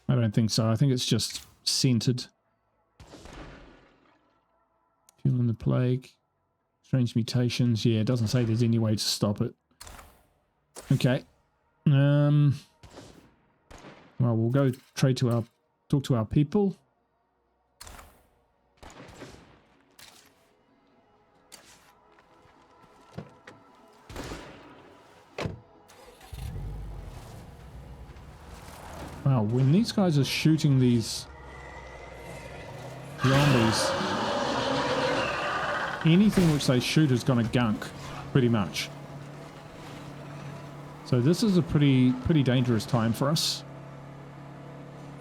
I don't think so. I think it's just centered. Fueling the plague. Strange mutations. Yeah, it doesn't say there's any way to stop it. Okay. Well, we'll go talk to our people. Wow, when these guys are shooting these zombies, anything which they shoot is going to gunk, pretty much. So this is a pretty dangerous time for us.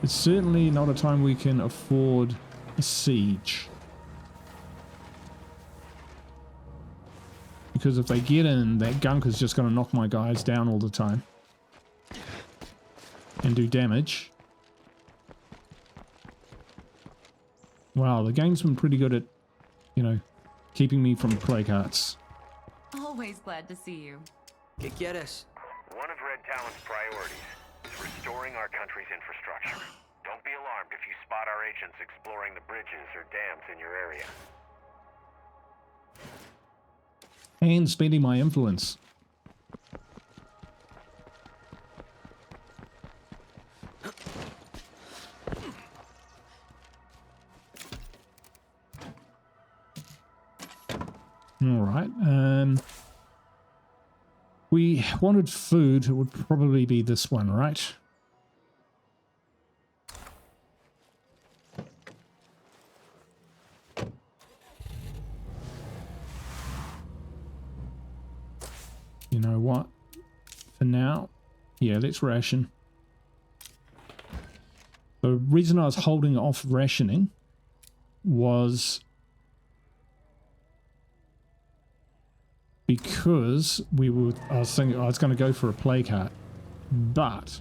It's certainly not a time we can afford a siege. Because if they get in, that gunk is just going to knock my guys down all the time. And do damage. Wow, the game's been pretty good at, you know, keeping me from plague hearts. Always glad to see you. ¿Qué quieres? One of Red Talon's priorities is restoring our country's infrastructure. Don't be alarmed if you spot our agents exploring the bridges or dams in your area. And spending my influence. Alright, we wanted food. It would probably be this one, right? You know what? For now, yeah, let's ration. The reason I was holding off rationing was because I was thinking I was going to go for a plague heart, but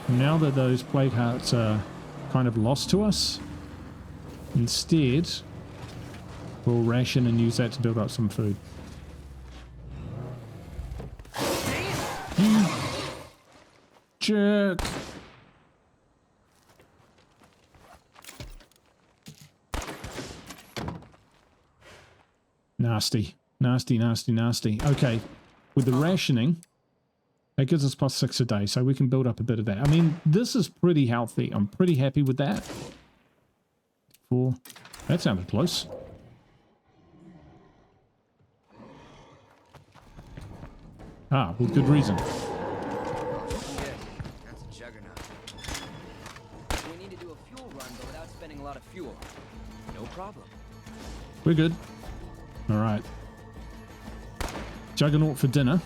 now that those plague hearts are kind of lost to us, instead we'll ration and use that to build up some food. You jerk! Nasty. Nasty, nasty, nasty. Okay, with the rationing, that gives us +6 a day, so we can build up a bit of that. I mean, this is pretty healthy. I'm pretty happy with that. 4. That sounded close. Ah, with good reason. That's a juggernaut. We need to do a fuel run, but without spending a lot of fuel. No problem. We're good. Alright. Juggernaut for dinner.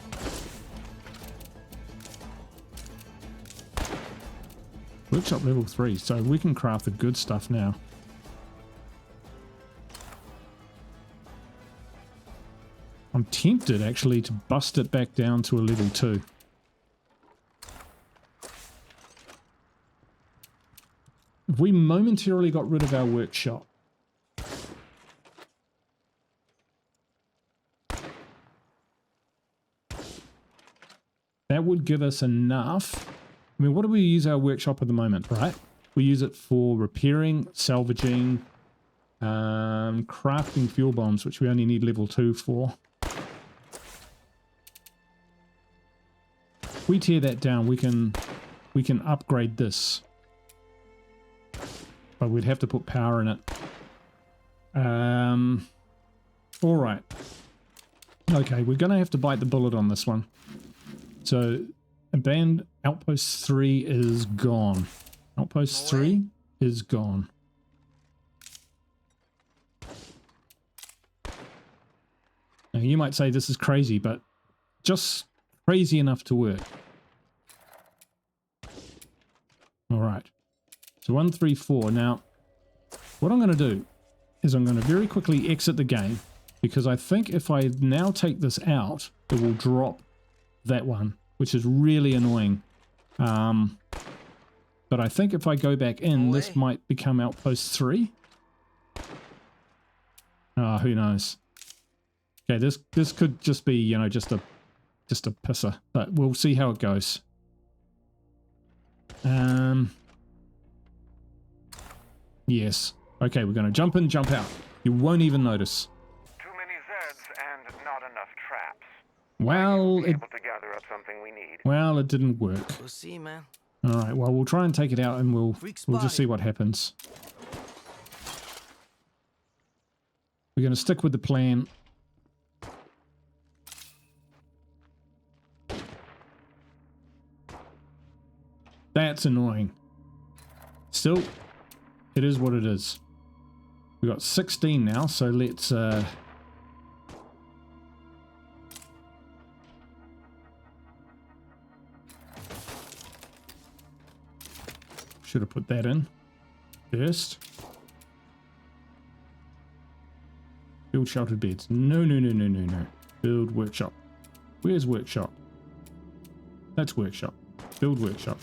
Workshop level 3, so we can craft the good stuff now. I'm tempted actually to bust it back down to a level 2. If we momentarily got rid of our workshop, that would give us enough. I mean, what do we use our workshop at the moment, right? We use it for repairing, salvaging, crafting fuel bombs, which we only need level 2 for. If we tear that down, we can upgrade this. But we'd have to put power in it. Alright. Okay, we're going to have to bite the bullet on this one. So, abandoned outpost 3 is gone. Outpost 3 is gone. Now, you might say this is crazy, but just crazy enough to work. Alright. So 1, 3, 4. Now, what I'm going to do is I'm going to very quickly exit the game, because I think if I now take this out, it will drop that one, which is really annoying. But I think if I go back in, this might become outpost 3. Who knows? Okay, this could just be, you know, just a pisser, but we'll see how it goes. Yes. Okay, we're going to jump in, jump out. You won't even notice. Too many Zeds and not enough traps. Well, Be able to gather up something we need. well, it didn't work. We'll see, man. All right. Well, we'll try and take it out, and we'll just see what happens. We're going to stick with the plan. That's annoying. Still, it is what it is. We got 16 now, so let's should have put that in first. Build sheltered beds. No. Build workshop. Where's workshop? That's workshop. Build workshop.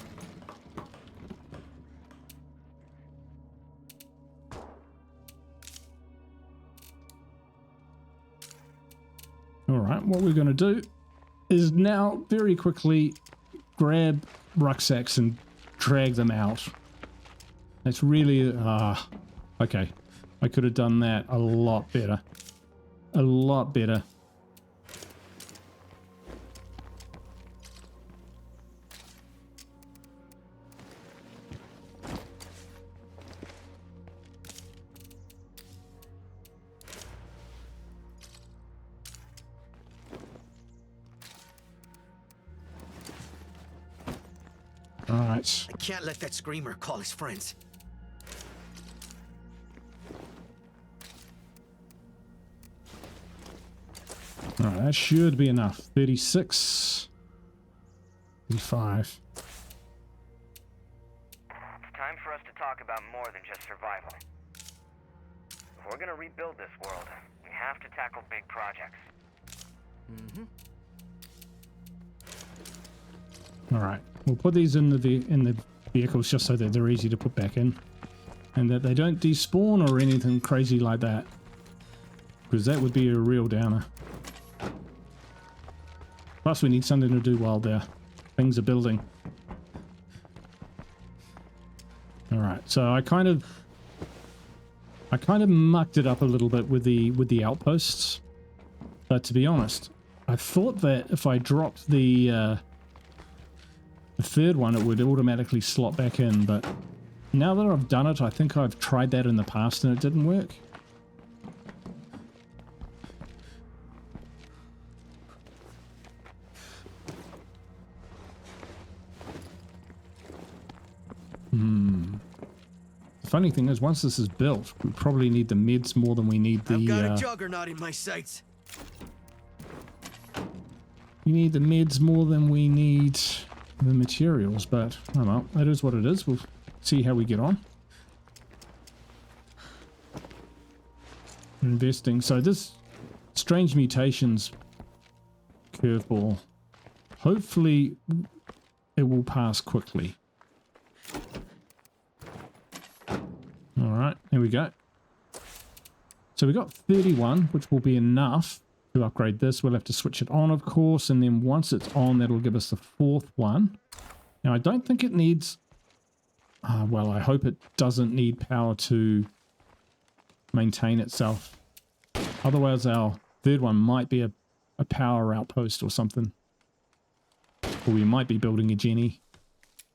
Alright, what we're going to do is now very quickly grab rucksacks and drag them out. That's really... okay. I could have done that a lot better. A lot better. Alright. I can't let that screamer call his friends. Alright, that should be enough. 36. 35. It's time for us to talk about more than just survival. If we're gonna rebuild this world, we have to tackle big projects. Alright, we'll put these in the vehicles just so that they're easy to put back in. And that they don't despawn or anything crazy like that. Because that would be a real downer. Plus we need something to do while things are building. Alright, so I kind of mucked it up a little bit with the outposts. But to be honest, I thought that if I dropped the third one, it would automatically slot back in, but now that I've done it, I think I've tried that in the past and it didn't work. The funny thing is, once this is built, we probably need the meds more than we need the... I've got a juggernaut in my sights. We need the meds more than we need the materials, but oh well, that is what it is. We'll see how we get on. Investing. So this strange mutations curveball, hopefully it will pass quickly. Alright, there we go. So we got 31, which will be enough to upgrade this. We'll have to switch it on, of course, and then once it's on, that'll give us the fourth one. Now, I don't think it needs... well, I hope it doesn't need power to maintain itself. Otherwise, our third one might be a power outpost or something. Or we might be building a Jenny.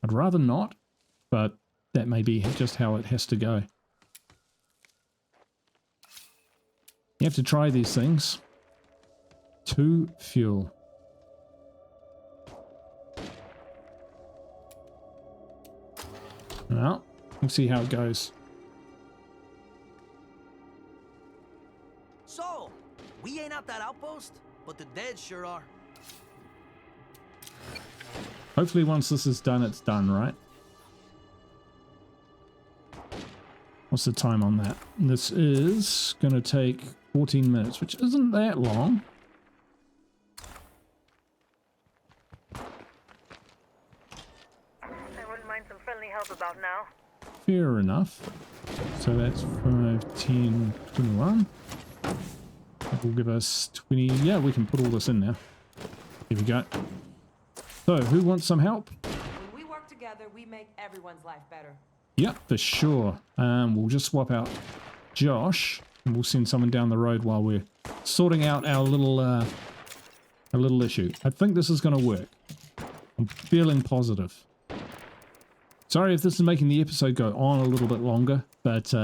I'd rather not, but that may be just how it has to go. You have to try these things. 2 fuel. Well, we'll see how it goes. So, we ain't at that outpost, but the dead sure are. Hopefully once this is done, it's done, right? What's the time on that? This is going to take 14 minutes, which isn't that long. I wouldn't mind some friendly help about now. Fair enough. So that's 5, 10, 21. That will give us 20. Yeah, we can put all this in now. Here we go. So, who wants some help? When we work together, we make everyone's life better. Yep, for sure. We'll just swap out Josh, and we'll send someone down the road while we're sorting out our little issue. I think this is going to work. I'm feeling positive. Sorry if this is making the episode go on a little bit longer, but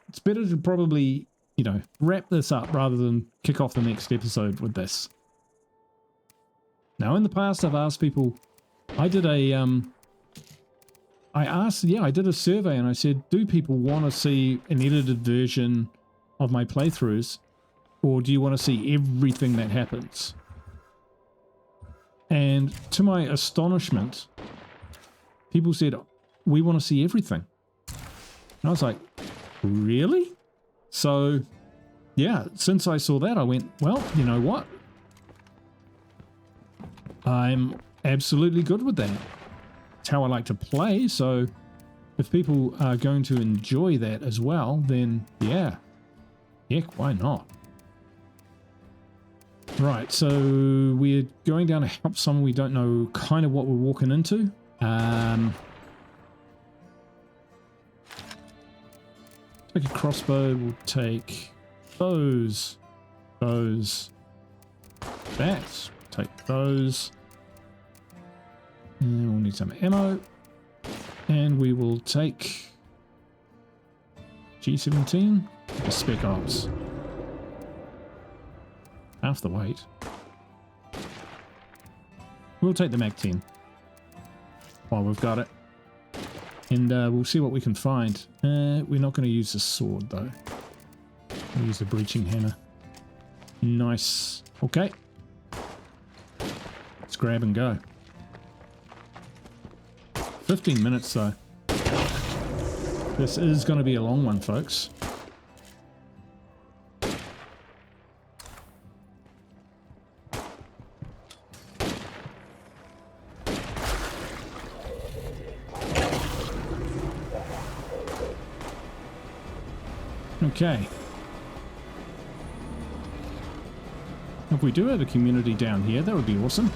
it's better to probably, you know, wrap this up rather than kick off the next episode with this. Now, in the past, I've asked people. I did a I did a survey and I said, do people want to see an edited version of my playthroughs, or do you want to see everything that happens? And to my astonishment, people said, we want to see everything. And I was like, really? So, yeah, since I saw that, I went, well, you know what? I'm absolutely good with that. It's how I like to play, so if people are going to enjoy that as well, then yeah, heck, why not? Right, so we're going down to help someone. We don't know kind of what we're walking into. Take a crossbow, we'll take those, that, take those. And we'll need some ammo, and we will take G17, the Spec Ops. Half the weight. We'll take the Mag 10 while we've got it, and we'll see what we can find. We're not going to use the sword though. We'll use the breaching hammer. Nice. Okay. Let's grab and go. 15 minutes though. This is going to be a long one, folks. Okay. If we do have a community down here, that would be awesome.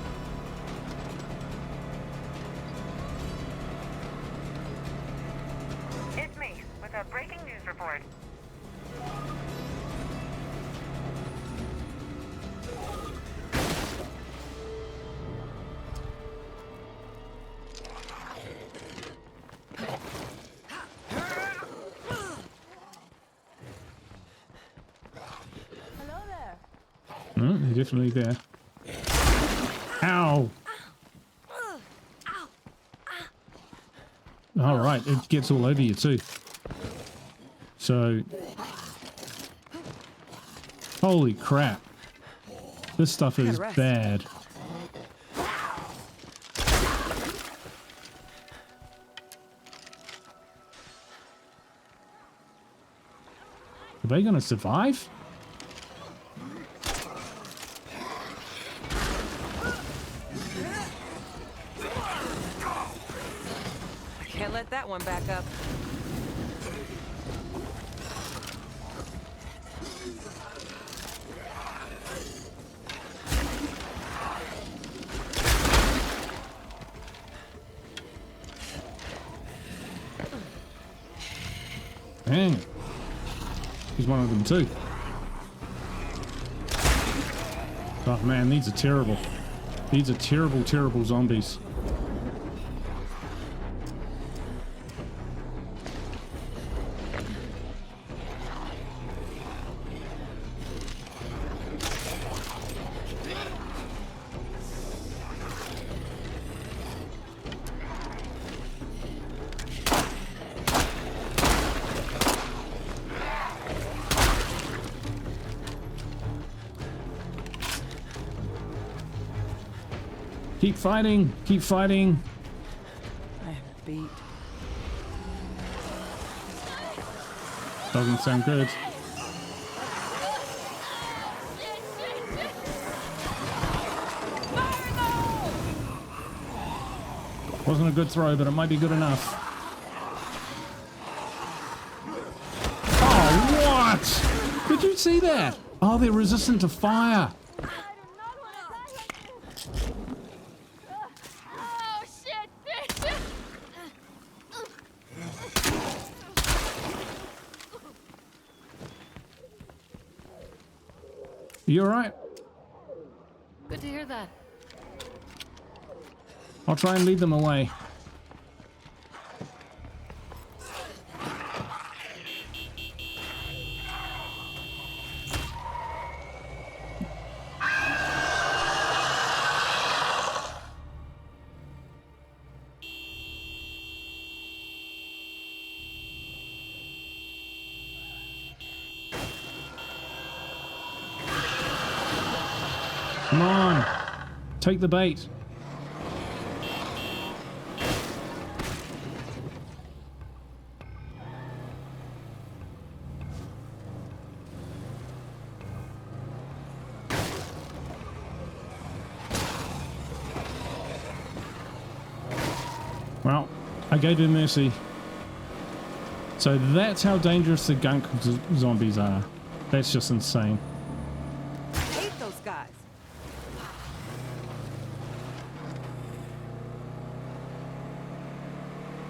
It's me with a breaking news report. They're definitely there. Ow! Alright, it gets all over you too. So... holy crap. This stuff is bad. Are they gonna survive? Can't let that one back up. Dang. He's one of them too. Oh man, these are terrible. These are terrible, terrible zombies. Keep fighting, keep fighting. I am beat. Doesn't sound good. Wasn't a good throw, but it might be good enough. Oh, what? Did you see that? Oh, they're resistant to fire. Oh shit, bitch! You alright? Good to hear that. I'll try and lead them away. Come on, take the bait. Well, I gave him mercy. So that's how dangerous the gunk zombies are. That's just insane. I hate those guys.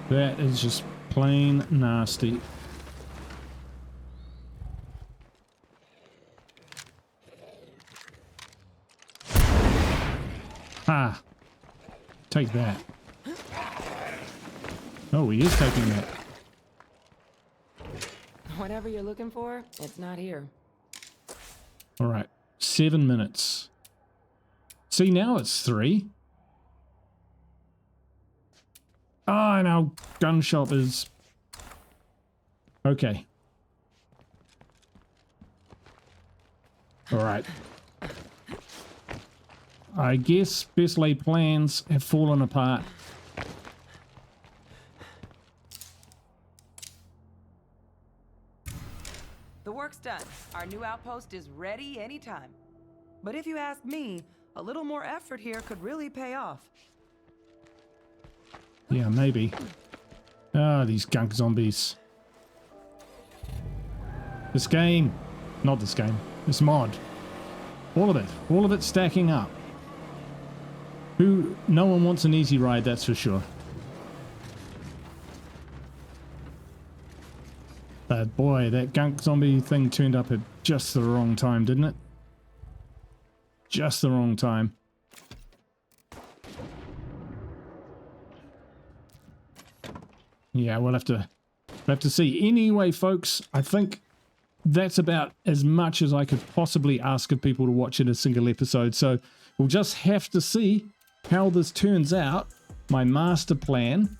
That is just plain nasty. Ah, take that. Oh, he is taking that. Whatever you're looking for, it's not here. All right, 7 minutes. See, now it's 3. Oh, and our gun shop is... Okay. All right. I guess best laid plans have fallen apart. The work's done. Our new outpost is ready anytime. But if you ask me, a little more effort here could really pay off. Yeah, maybe. Ah, these gunk zombies. This game. Not this game. This mod. All of it. All of it stacking up. No one wants an easy ride, that's for sure. But boy, that gunk zombie thing turned up at just the wrong time, didn't it? Just the wrong time. Yeah, we'll have to see. Anyway, folks, I think that's about as much as I could possibly ask of people to watch in a single episode. So we'll just have to see how this turns out. My master plan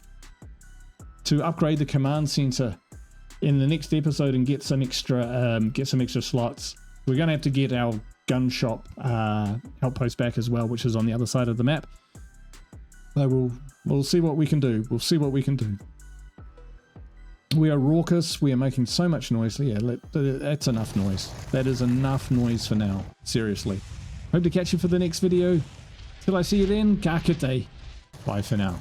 to upgrade the command center in the next episode and get some extra slots. We're going to have to get our gun shop outpost back as well, which is on the other side of the map. So we'll see what we can do. We'll see what we can do. We are raucous. We are making so much noise. Yeah, that's enough noise. That is enough noise for now. Seriously. Hope to catch you for the next video. Till I see you then, ka kite. Bye for now.